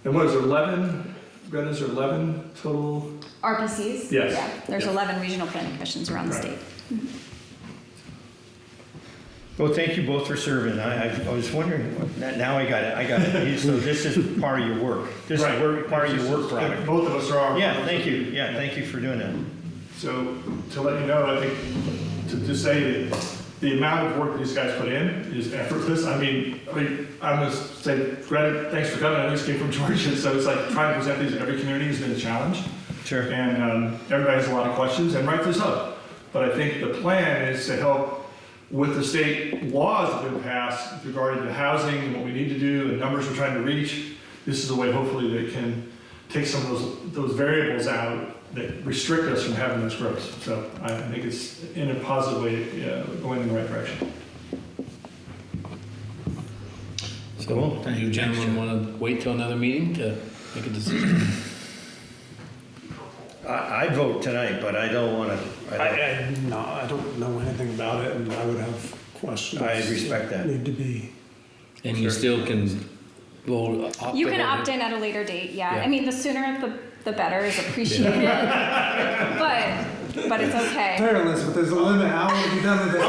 And what is there, 11? Greta, is there 11 total? RPCs? Yes. Yeah, there's 11 regional planning commissions around the state. Well, thank you both for serving. I was wondering, now I got it. So this is part of your work. This is part of your work product. Both of us are. Yeah, thank you. Yeah, thank you for doing that. So to let you know, I think to say that the amount of work these guys put in is effortless. I mean, I'm gonna say, Greta, thanks for coming. I just came from Georgia, so it's like trying to present these to every community has been a challenge. Sure. And everybody has a lot of questions, and rightfully so. But I think the plan is to help with the state laws that have been passed regarding the housing and what we need to do, and numbers we're trying to reach. This is a way, hopefully, that can take some of those variables out that restrict us from having this growth. So I think it's in a positive way going in the right direction. So, do you gentlemen want to wait till another meeting to make a decision? I vote tonight, but I don't want to. No, I don't know anything about it, and I would have questions. I respect that. Need to be. And you still can, well, opt You can in. opt in at a later date, yeah. Yeah. I mean, the sooner the better is appreciated, but it's okay. Fair, Elizabeth, there's a limit. How will be done with this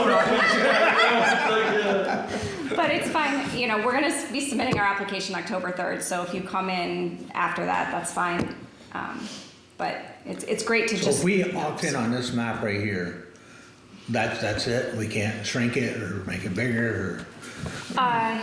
project? But it's fine, you know, we're gonna be submitting our application October 3rd, so if you come in after that, that's fine. But it's great to So just. if we opt in on this map right here, that's it? We can't shrink it or make it bigger or?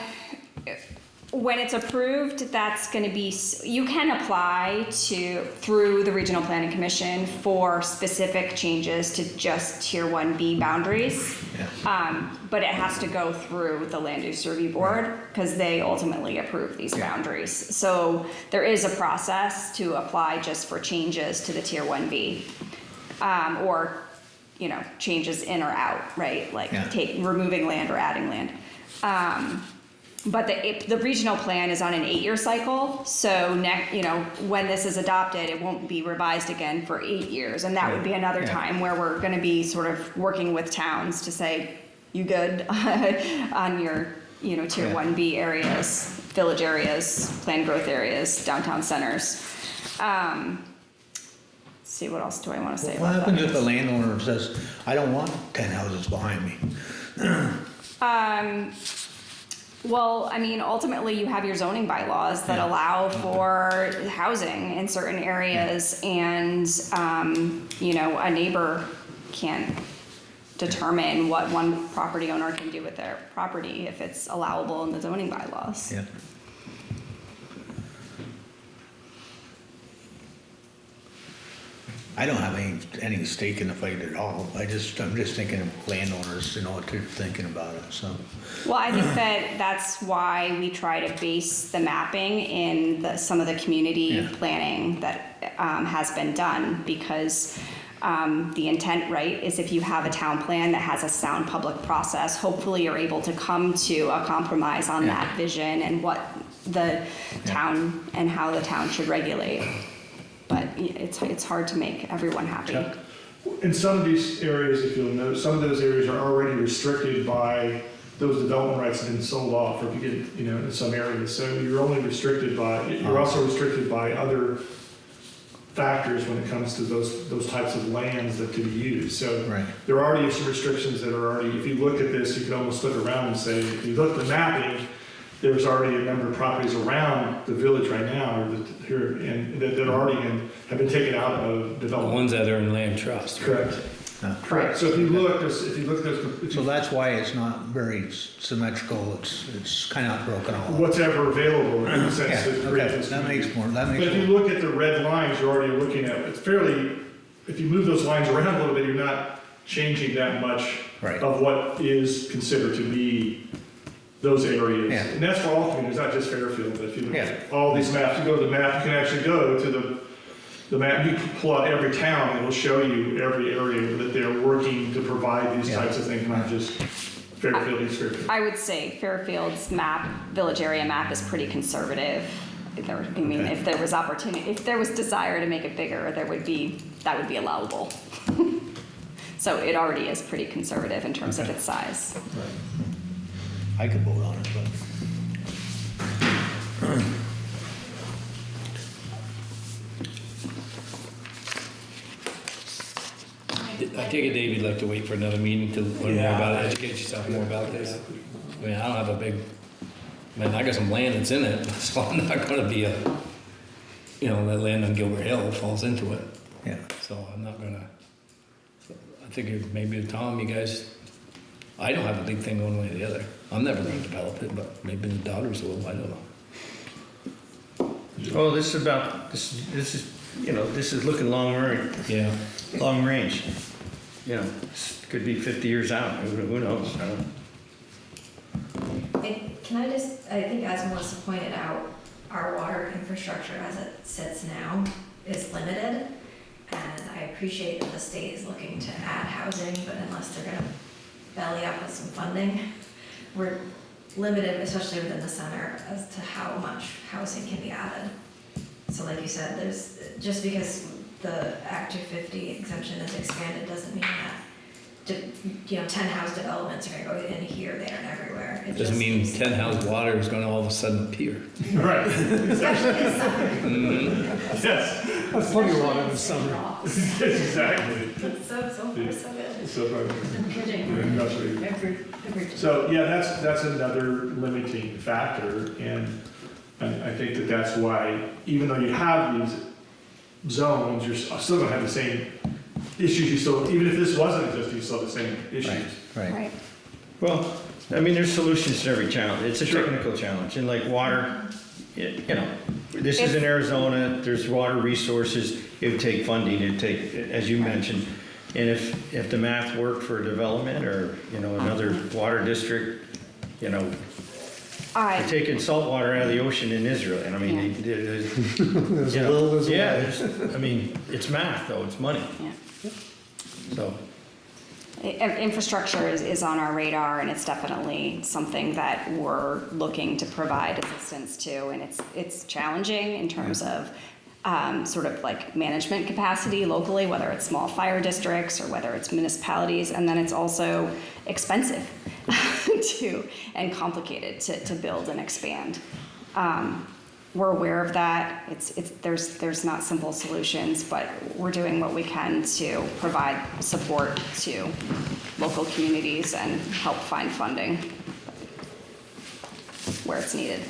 When it's approved, that's going to be, you can apply through the Regional Planning Commission for specific changes to just Tier 1B boundaries. Yeah. But it has to go through the Land Use Review Board because they ultimately approve these boundaries. So there is a process to apply just for changes to the Tier 1B. Or, you know, changes in or out, right? Like removing land or adding land. But the regional plan is on an 8-year cycle, so when this is adopted, it won't be revised again for 8 years, and that would be another time where we're going to be sort of working with towns to say, you good on your Tier 1B areas, village areas, planned growth areas, downtown centers. Let's see, what else do I want to say What about happens that? if the landowner says, I don't want 10 houses behind me? Well, I mean, ultimately, you have your zoning bylaws that allow for housing in certain areas, and a neighbor can't determine what one property owner can do with their property if it's allowable in the zoning bylaws. Yeah. I don't have any stake in the fight at all. I'm just thinking of landowners, what they're thinking about it, so. Well, I think that's why we try to base the mapping in some of the community planning that has been done, because the intent, right, is if you have a town plan that has a sound public process, hopefully you're able to come to a compromise on that vision and what the town and how the town should regulate. But it's hard to make everyone happy. In some of these areas, if you'll note, some of those areas are already restricted by those development rights have been sold off, or if you get, in some areas. So you're only restricted you're also restricted by other factors when it comes to those types of lands that can be used. So there are already some restrictions that are already, if you look at this, you can almost look around and say, if you look at the mapping, there's already a number of properties around the village right now, that already have been taken out of The development. ones that are in land trust. Correct. Correct. So if you look at those, So that's why it's not very symmetrical, it's kind of broken all up. whatever available in the sense to create this. That makes more. But if you look at the red lines, you're already looking at, it's fairly, if you move those lines around a little bit, you're not changing that much of what is considered to be those areas. Yeah. And that's for all communities, not just Fairfield, but if you look Yeah. at all these maps, you go to the map, you can actually go to the map, you can pull out every town, and it'll show you every area that they're working to provide these types of things, not just Fairfield, East Fairfield. I would say Fairfield's map, village area map, is pretty conservative. If there was opportunity, if there was desire to make it bigger, that would be allowable. So it already is pretty conservative in terms of its size. I could vote on it, but. I take it, Dave, you'd like to wait for another meeting to learn more about it, educate yourself more about this? I mean, I don't have a big, I mean, I got some land that's in it, so I'm not gonna be that land on Gilbert Hill falls into it. Yeah. So I'm not gonna, I think maybe Tom, you guys, I don't have a big thing one way or the other. I'm never gonna develop it, but maybe the daughters will, I don't know. Well, this is about, this is looking long range. Yeah. Long range. This could be 50 years out, who knows? I don't- Can I think as Melissa pointed out, our water infrastructure as it sits now is limited. And I appreciate that the state is looking to add housing, but unless they're gonna belly up with some funding, we're limited, especially within the center, as to how much housing can be added. So like you said, just because the Act 250 exemption is expanded doesn't mean that 10 house developments are gonna go in here, there, and everywhere. It Doesn't just mean seems- 10 house water is gonna all of a sudden appear. Right. Especially this summer. Yes, That's plenty of water this summer. exactly. So far, so good. So far. I'm kidding. Industrial. Every So, yeah, that's another limiting factor, and I think that's why, even though you have these zones, you're still gonna have the same issues, even if this wasn't existing, you still have the same issues. Right. Well, I mean, there's solutions to every challenge. It's a Sure. technical challenge. And like water, this is in Arizona, there's water resources. It would take funding, it'd take, as you mentioned. And if the math worked for development or, another water district, they're taking salt water out of the ocean in Israel. And I mean, There's a will, there's a way. it's math though, it's money. Yeah. So, Infrastructure is on our radar, and it's definitely something that we're looking to provide assistance to, and it's challenging in terms of sort of like management capacity locally, whether it's small fire districts or whether it's municipalities, and then it's also expensive and complicated to build and expand. We're aware of that. There's not simple solutions, but we're doing what we can to provide support to local communities and help find funding where it's needed.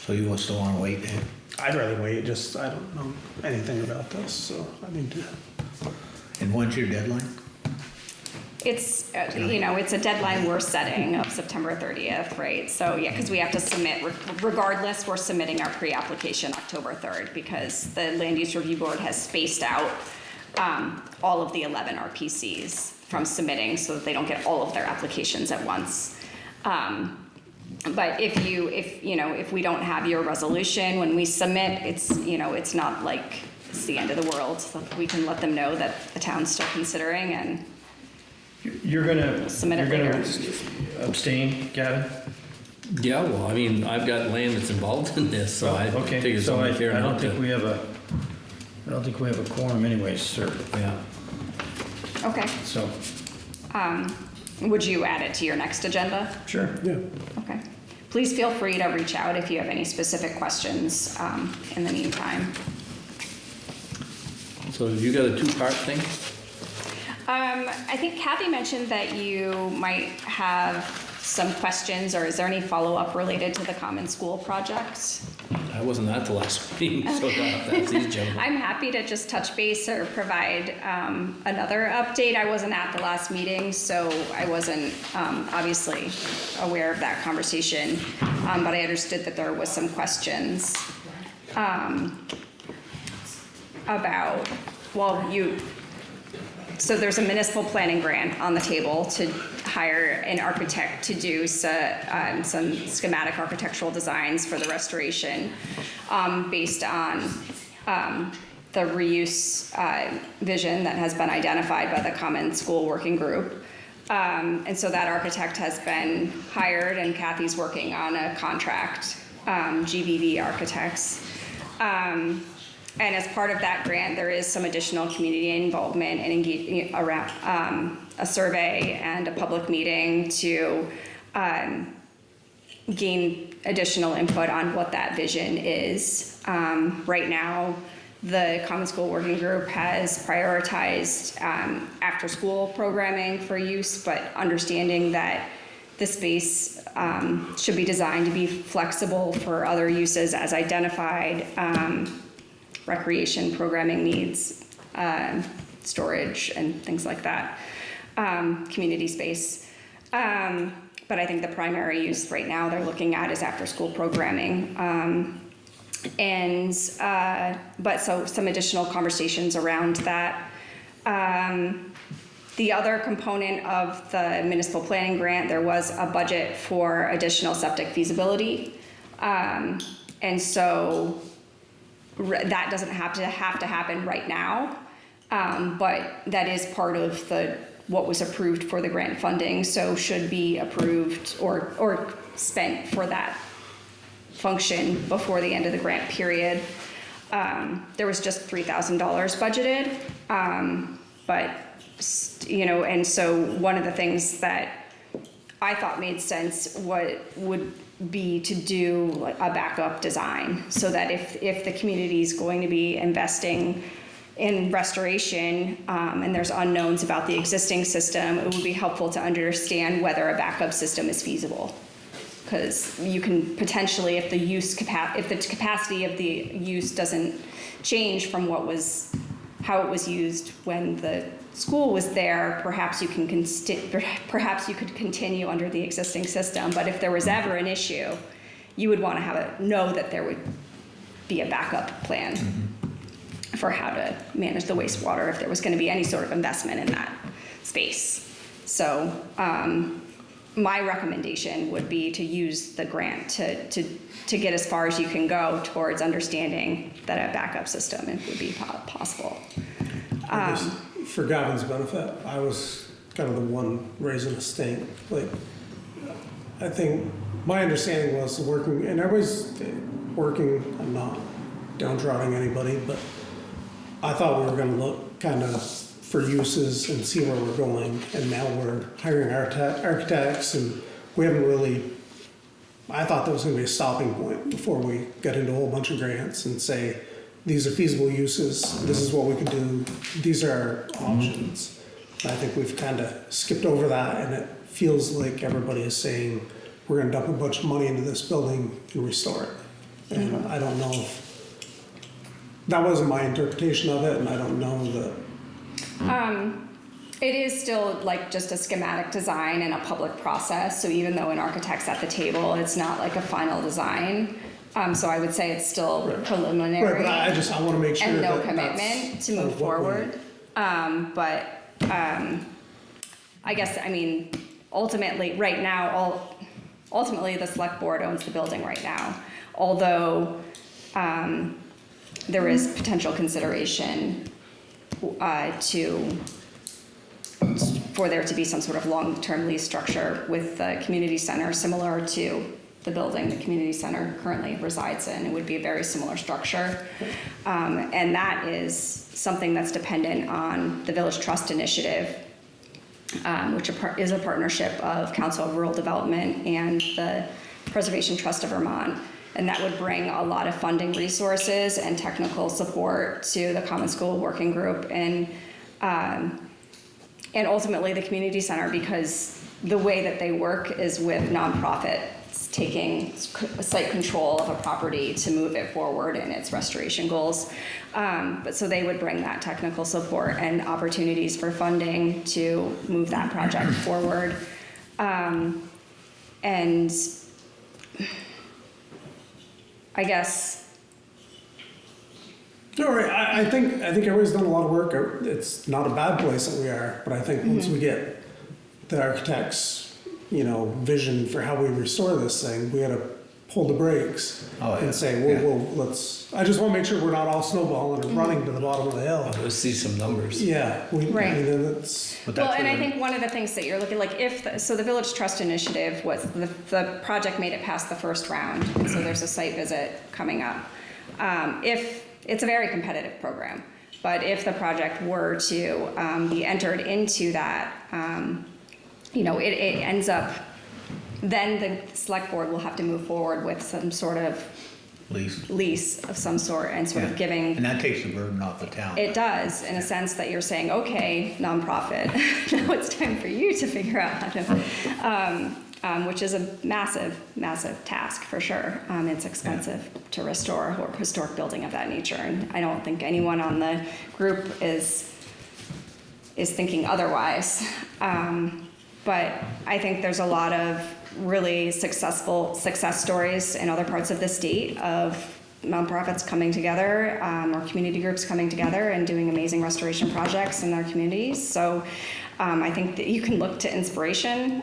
So you still want to wait, Dan? I'd rather wait, I don't know anything about this, so I need to. And when's your deadline? It's, it's a deadline we're setting of September 30th, right? So, yeah, because we have to submit, regardless, we're submitting our pre-application October 3rd because the Land Use Review Board has spaced out all of the 11 RPCs from submitting so that they don't get all of their applications at once. But if we don't have your resolution when we submit, it's not like it's the end of the world. So we can let them know that the town's still considering and you're gonna Submit it later. abstain, Gavin? Yeah, well, I mean, I've got land that's involved in this, so I Okay, think it's so only fair I don't enough think to. we have a quorum anyways, sir. Yeah. Okay. So, Would you add it to your next agenda? sure. Yeah. Okay. Please feel free to reach out if you have any specific questions in the meantime. So you got a two-part thing? I think Kathy mentioned that you might have some questions, or is there any follow-up related to the Common School project? I wasn't at the last meeting, so that's these gentlemen. I'm happy to just touch base or provide another update. I wasn't at the last meeting, so I wasn't obviously aware of that conversation, but I understood that there was some questions about, so there's a municipal planning grant on the table to hire an architect to do some schematic architectural designs for the restoration based on the reuse vision that has been identified by the Common School Working Group. And so that architect has been hired, and Kathy's working on a contract, GVV Architects. And as part of that grant, there is some additional community involvement and engagement around a survey and a public meeting to gain additional input on what that vision is. Right now, the Common School Working Group has prioritized after-school programming for use, but understanding that the space should be designed to be flexible for other uses as identified, recreation programming needs, storage and things like that, community space. But I think the primary use right now they're looking at is after-school programming. But so some additional conversations around that. The other component of the municipal planning grant, there was a budget for additional septic feasibility. And so that doesn't have to happen right now, but that is part of what was approved for the grant funding, so should be approved or spent for that function before the end of the grant period. There was just $3,000 budgeted, but and so one of the things that I thought made sense would be to do a backup design, so that if the community is going to be investing in restoration and there's unknowns about the existing system, it would be helpful to understand whether a backup system is feasible. Because you can potentially, if the capacity of the use doesn't change from how it was used when the school was there, perhaps you could continue under the existing system. But if there was ever an issue, you would want to know that there would be a backup plan for how to manage the wastewater if there was going to be any sort of investment in that space. So my recommendation would be to use the grant to get as far as you can go towards understanding that a backup system would be possible. I guess for Gavin's benefit, I was kind of the one raising a stink. Like, I think my understanding was working, and everybody's working, I'm not downtrodden anybody, but I thought we were gonna look kind of for uses and see where we're going, and now we're hiring architects, and we haven't really, I thought there was gonna be a stopping point before we got into a whole bunch of grants and say, these are feasible uses, this is what we could do, these are our options. I think we've kind of skipped over that, and it feels like everybody is saying, we're gonna dump a bunch of money into this building and restore it. And I don't know if, that wasn't my interpretation of it, and I don't know that. It is still like just a schematic design and a public process, so even though an architect's at the table, it's not like a final design. So I would say it's still preliminary. Right, but I want to make sure and no that commitment that's to move what we- forward. I guess, I mean, ultimately, right now, ultimately the select board owns the building right now. Although there is potential consideration for there to be some sort of long-term lease structure with the community center, similar to the building the community center currently resides in. It would be a very similar structure. And that is something that's dependent on the Village Trust Initiative, which is a partnership of Council of Rural Development and the Preservation Trust of Vermont. And that would bring a lot of funding resources and technical support to the Common School Working Group and ultimately the community center, because the way that they work is with nonprofits taking site control of a property to move it forward in its restoration goals. But so they would bring that technical support and opportunities for funding to move that project forward. And I guess. No, right. I think everybody's done a lot of work. It's not a bad place that we are, but I think once we get the architect's, vision for how we restore this thing, we got to pull the brakes and say, whoa, let's. I just want to make sure we're not all snowballing and running to the bottom of the hill. Let's see some numbers. Yeah, Right. I mean, that's. Well, and I think one of the things that you're looking like, so the Village Trust Initiative was the project made it past the first round, and so there's a site visit coming up. If it's a very competitive program, but if the project were to be entered into that, it ends up then the select board will have to move forward with some sort of lease of some sort and sort of Yeah. giving. And that takes the burden off the town. It does, in a sense that you're saying, okay, nonprofit, now it's time for you to figure out how to, which is a massive, massive task for sure. It's expensive to restore a historic building of that nature, and I don't think anyone on the group is thinking otherwise. But I think there's a lot of really success stories in other parts of the state of nonprofits coming together, or community groups coming together and doing amazing restoration projects in their communities. So I think that you can look to inspiration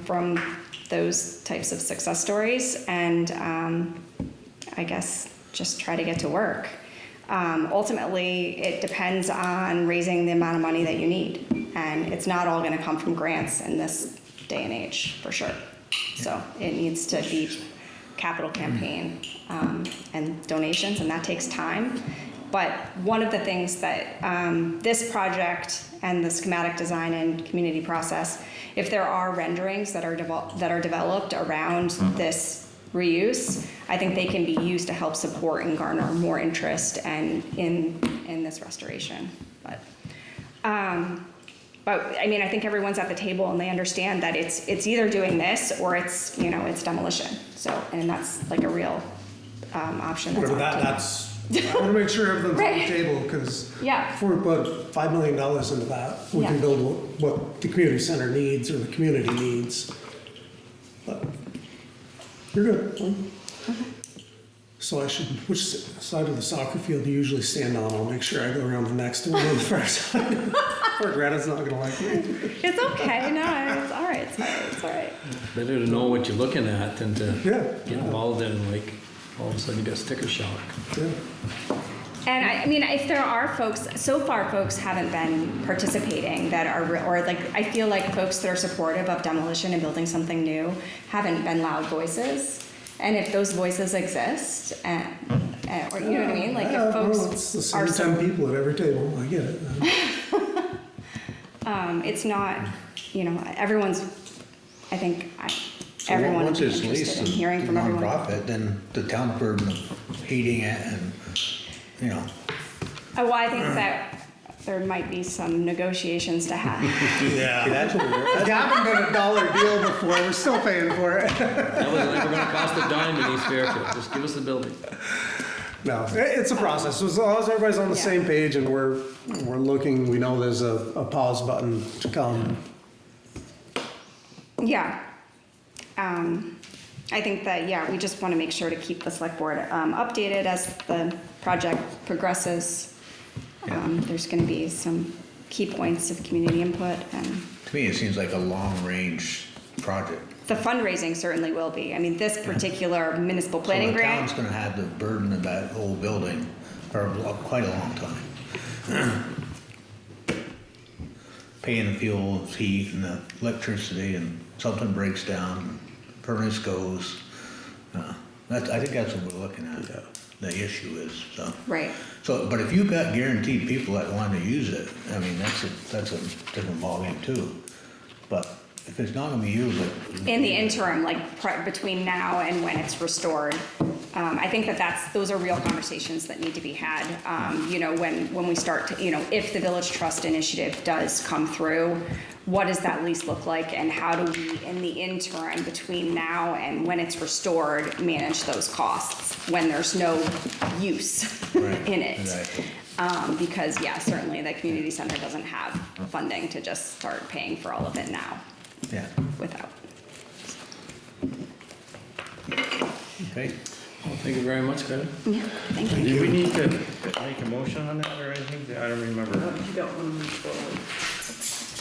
from those types of success stories, and I guess just try to get to work. Ultimately, it depends on raising the amount of money that you need, and it's not all going to come from grants in this day and age, for sure. So it needs to be capital campaign and donations, and that takes time. But one of the things that this project and the schematic design and community process, if there are renderings that are developed around this reuse, I think they can be used to help support and garner more interest and in this restoration. But I mean, I think everyone's at the table and they understand that it's either doing this or it's demolition. So, and that's like a real option. That's on the table. That's, I want to make sure everything's on the table, because Yeah. if we put $5 million into that, we can Yeah. build what the community center needs or the community needs. But you're good. So which side of the soccer field do you usually stand on? I'll make sure I go around the next one on the first side. Poor Greta's not gonna like me. It's okay. No, it's all right. It's all right. Better to know what you're looking at than to Yeah. get involved in, like, all of a sudden you got sticker shock. Yeah. And I mean, if there are folks, so far folks haven't been participating that are, or like, I feel like folks that are supportive of demolition and building something new haven't been loud voices. And if those voices exist, or you know what I mean? Like Yeah, if folks well, it's the are, same 10 people at every table, I get it. it's not, everyone's, I think, So everyone once would be it's leased interested in to hearing from everyone. nonprofit, then the town's burden of heating it and, Well, I think that there might be some negotiations to have. Yeah. That's what Gavin did a $1 deal before, we're still paying for it. That was never gonna cost a dime in East Fairfield, just give us the building. No, it's a process. As long as everybody's on the Yeah. same page and we're looking, we know there's a pause button to come. Yeah. I think that, yeah, we just want to make sure to keep the select board updated as the project progresses. There's going to be some key points of community input, and to me, it seems like a long-range project. the fundraising certainly will be. I mean, this particular municipal planning So the grant, town's gonna have the burden of that whole building for quite a long time. Paying the fuel, heat, and the electricity, and something breaks down, furnace goes. I think that's what we're looking at, the issue is, so. right. So, but if you've got guaranteed people that want to use it, I mean, that's a different ballgame too. But if it's not gonna be used, In the interim, like between now and when it's restored, I think those are real conversations that need to be had. When we start to, if the Village Trust Initiative does come through, what does that lease look like, and how do we, in the interim between now and when it's restored, manage those costs when there's no use Right, in it? exactly. Because yeah, certainly the community center doesn't have funding to just start paying for all of it now yeah, without. okay. Well, thank you very much, Greta. Yeah, thank you. Do we need to make a motion on that or anything? I don't remember. Not if you don't want to move forward.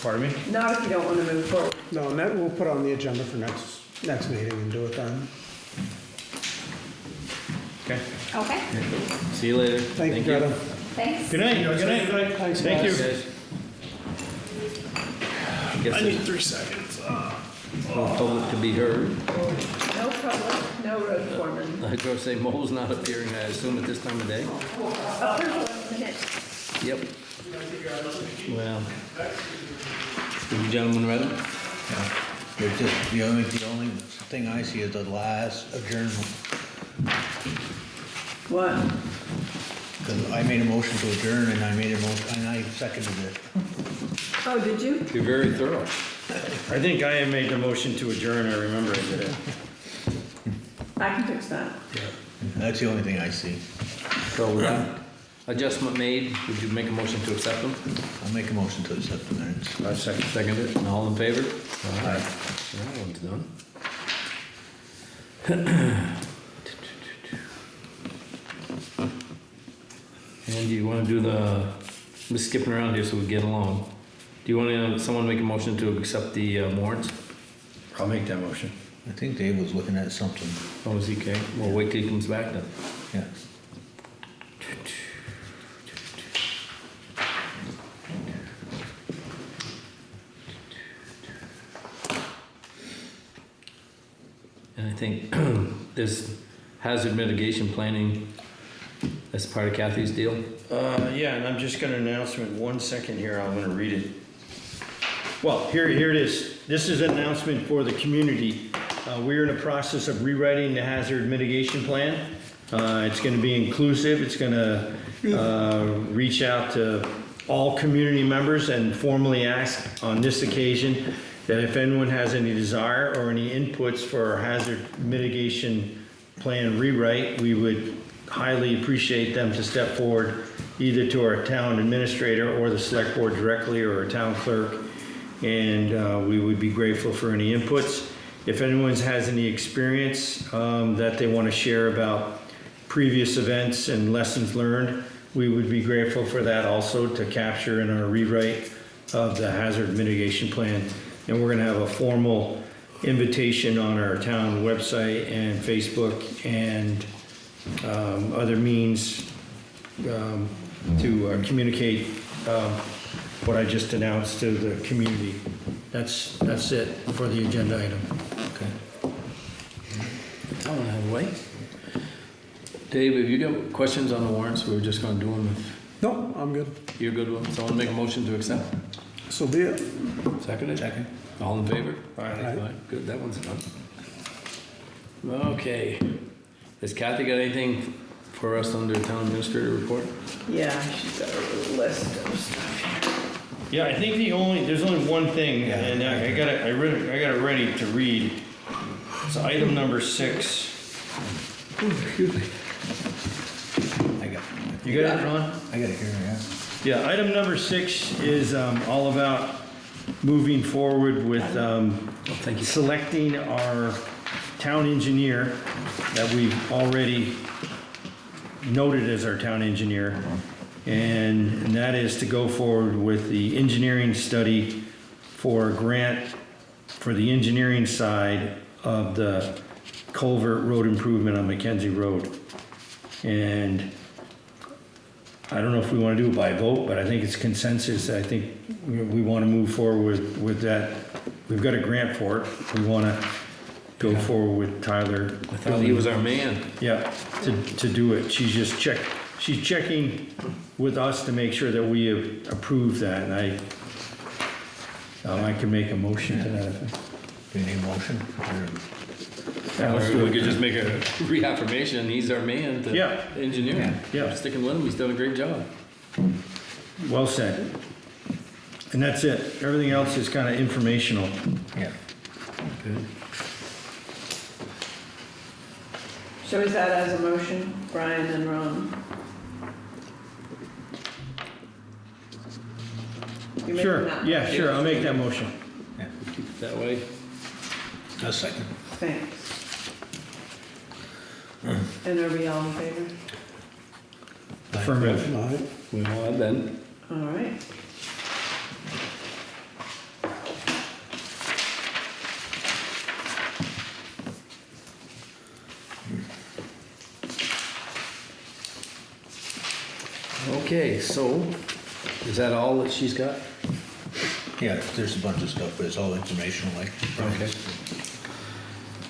Pardon me? Not if you don't want to move forward. No, and that we'll put on the agenda for next meeting and do it then. Okay. Okay, See you later. Thank you, Greta. thanks. Good night. Good night. Thanks, Thank guys. you. Guys. Guess I need it's 3 seconds. no public to be heard. No public, no road foreman. I was gonna say Mo's not appearing, I assume, at this time of day? Oh, there's 11 minutes. Yep. Well, are you gentlemen ready? There's just, the only thing I see is the last adjournment. What? Because I made a motion to adjourn and I seconded it. Oh, did you? You're very thorough. I think I made the motion to adjourn, I remember I did it. I can fix that. That's the only thing I see. So with that adjustment made, would you make a motion to accept them? I'll make a motion to accept the minutes. I second. Second it, and all in favor? Aye. That one's done. And do you wanna do I'm just skipping around here so we get along. Do you want someone make a motion to accept the warrants? I'll make that motion. I think Dave was looking at something. Oh, is he okay? We'll wait till he comes back then. Yeah. And I think there's hazard mitigation planning as part of Kathy's deal. Yeah, and I'm just gonna announcement, 1 second here, I'm gonna read it. Well, here it is. This is an announcement for the community. We're in the process of rewriting the hazard mitigation plan. It's gonna be inclusive, it's gonna reach out to all community members and formally ask on this occasion that if anyone has any desire or any inputs for our hazard mitigation plan rewrite, we would highly appreciate them to step forward either to our town administrator or the select board directly or our town clerk. And we would be grateful for any inputs. If anyone has any experience that they want to share about previous events and lessons learned, we would be grateful for that also to capture in our rewrite of the hazard mitigation plan. And we're going to have a formal invitation on our town website and Facebook and other means to communicate what I just announced to the community. That's it for the agenda item. Okay. I don't have a way. Dave, have you got questions on the warrants? We were just gonna do them. No, I'm good. You're good with them? Someone make a motion to accept? So be it. Seconded? Second. All in favor? Aye. Good, that one's done. Okay. Has Kathy got anything for us under town administrator report? Yeah, she's got a little list of stuff here. Yeah, I think there's only one thing, and I got it ready to read. It's item number 6. Excuse me. I got You got it, Ron? I got it here, yeah. Yeah, item number 6 is all about moving forward with Thank you. selecting our town engineer that we've already noted as our town engineer. And that is to go forward with the engineering study for a grant for the engineering side of the culvert road improvement on Mackenzie Road. And I don't know if we want to do it by vote, but I think it's consensus. I think we want to move forward with that. We've got a grant for it. We want to go forward with Tyler. I thought he was our man. Yeah, to do it. She's checking with us to make sure that we have approved that, and I can make a motion to that effect. Do you need a motion? Yeah, let's Or do we it. could just make a reaffirmation, he's our man to Yeah. engineer. Yeah. Sticking with him, he's done a great job. Well said. And that's it. Everything else is kind of informational. Yeah. Good. So is that as a motion, Brian and Ron? You making Sure, that yeah, motion? sure, I'll make that motion. Keep it that way. A second. Thanks. And are we all in favor? Affirmative. All right. We all have been. All right. Okay, so, is that all that she's got? Yeah, there's a bunch of stuff, but it's all informational, like. Okay.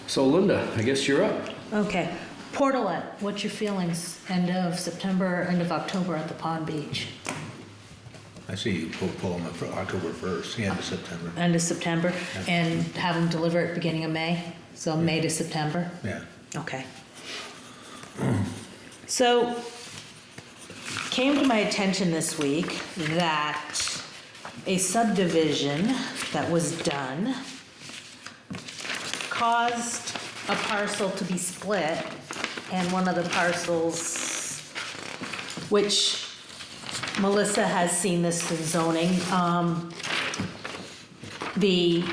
So Linda, I guess you're up. Okay. Portalet, what's your feelings? End of September, end of October at the Pond Beach? I see you pull them up for October 1st, the end of September. End of September, and have them deliver it beginning of May, so May to September? Yeah. Okay. So, came to my attention this week that a subdivision that was done caused a parcel to be split, and one of the parcels, which Melissa has seen this in zoning, the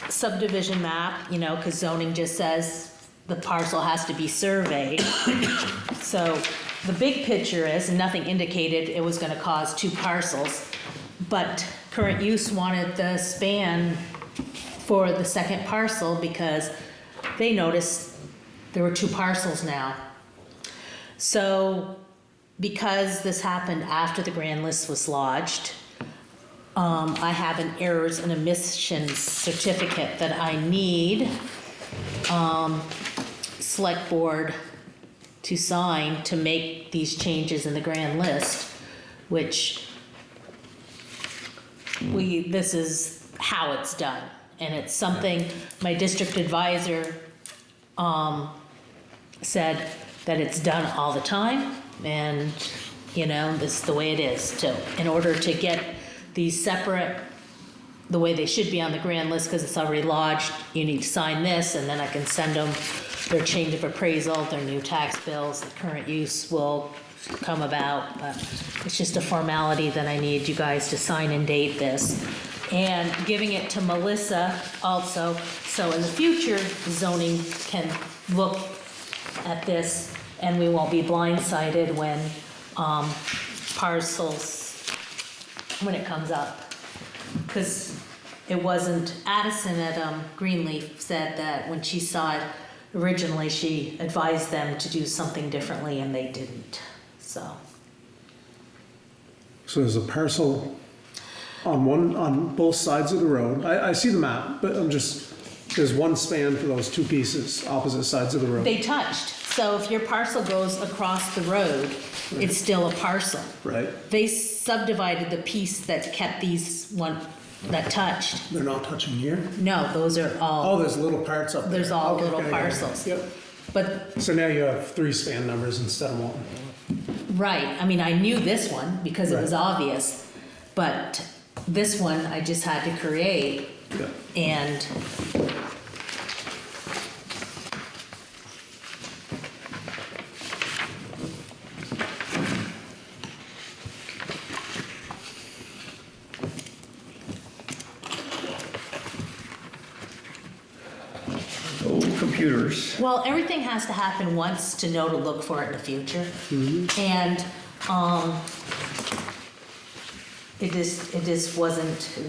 subdivision map, you know, because zoning just says the parcel has to be surveyed. So the big picture is, and nothing indicated it was gonna cause two parcels, but current use wanted the span for the second parcel because they noticed there were two parcels now. So because this happened after the grand list was lodged, I have an errors and omissions certificate that I need select board to sign to make these changes in the grand list, which this is how it's done. And it's something my district advisor said that it's done all the time, and you know, this is the way it is. So in order to get these separate, the way they should be on the grand list, because it's already lodged, you need to sign this, and then I can send them their change of appraisal, their new tax bills, the current use will come about, but it's just a formality that I need you guys to sign and date this. And giving it to Melissa also, so in the future, zoning can look at this and we won't be blindsided when parcels, when it comes up. Because it wasn't, Addison at Greenleaf said that when she saw it originally, she advised them to do something differently and they didn't, so. So there's a parcel on both sides of the road. I see the map, but there's one span for those two pieces, opposite sides of the road. They touched, so if your parcel goes across the road, it's still a parcel. Right? They subdivided the piece that kept these one, that touched. They're not touching here? No, those are all. Oh, there's little parts up there. There's all Okay, little okay, parcels. Yep. But, So now you have 3 span numbers instead of 1. right, I mean, I knew this one because it was Right. obvious, but this one I just had to create, Yeah. and Oh, computers. well, everything has to happen once to know to look for it in the future. And, it just wasn't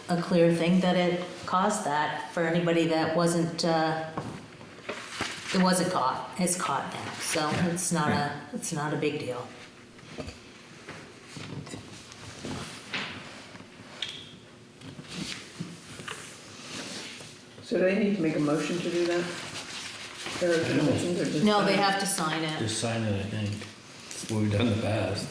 a clear thing that it caused that for anybody that wasn't, it wasn't caught. It's caught now, so it's not a big deal. So do they need to make a motion to do that? Or or just No, they sign? have to sign it. Just sign it, I think. It's what we've done in the past.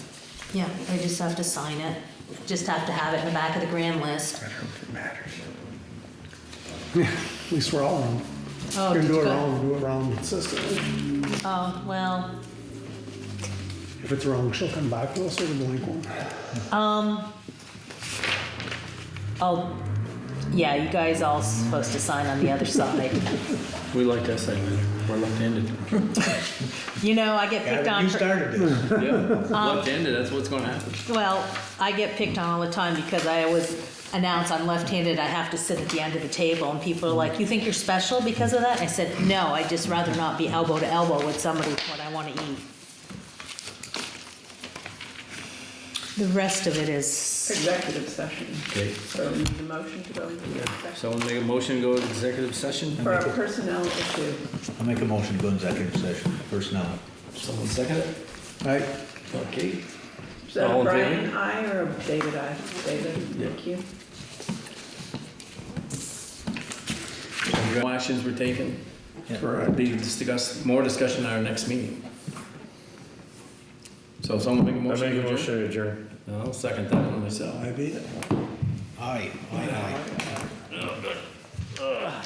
Yeah, they just have to sign it. Just have to have it in the back of the grand list. I don't know if it matters. At least we're all wrong. Oh, Can did do you it go? wrong, do it wrong consistently. Oh, well, If it's wrong, she'll come back to us with a blank one. oh, yeah, you guys all supposed to sign on the other side. We like that segment. We're left-handed. You know, I get picked on You for, started this. Yeah, left-handed, that's what's gonna happen. well, I get picked on all the time because I always announce I'm left-handed, I have to sit at the end of the table, and people are like, you think you're special because of that? I said, no, I'd just rather not be elbow to elbow with somebody when I want to eat. The rest of it is, Executive session. Okay, So we need a motion to go into executive session someone make a motion to go to executive session? for a personnel issue. I'll make a motion to go in executive session, personnel. Someone second it? Right? Okay. Is that All a in Brian favor? I or a David I? David, thank you. No actions were taken? Correct. Be discussed, more discussion at our next meeting. So someone make a I motion make a to adjourn? motion to adjourn. I'll second that one myself. I be it. Aye, aye, aye. Oh, good. Ugh.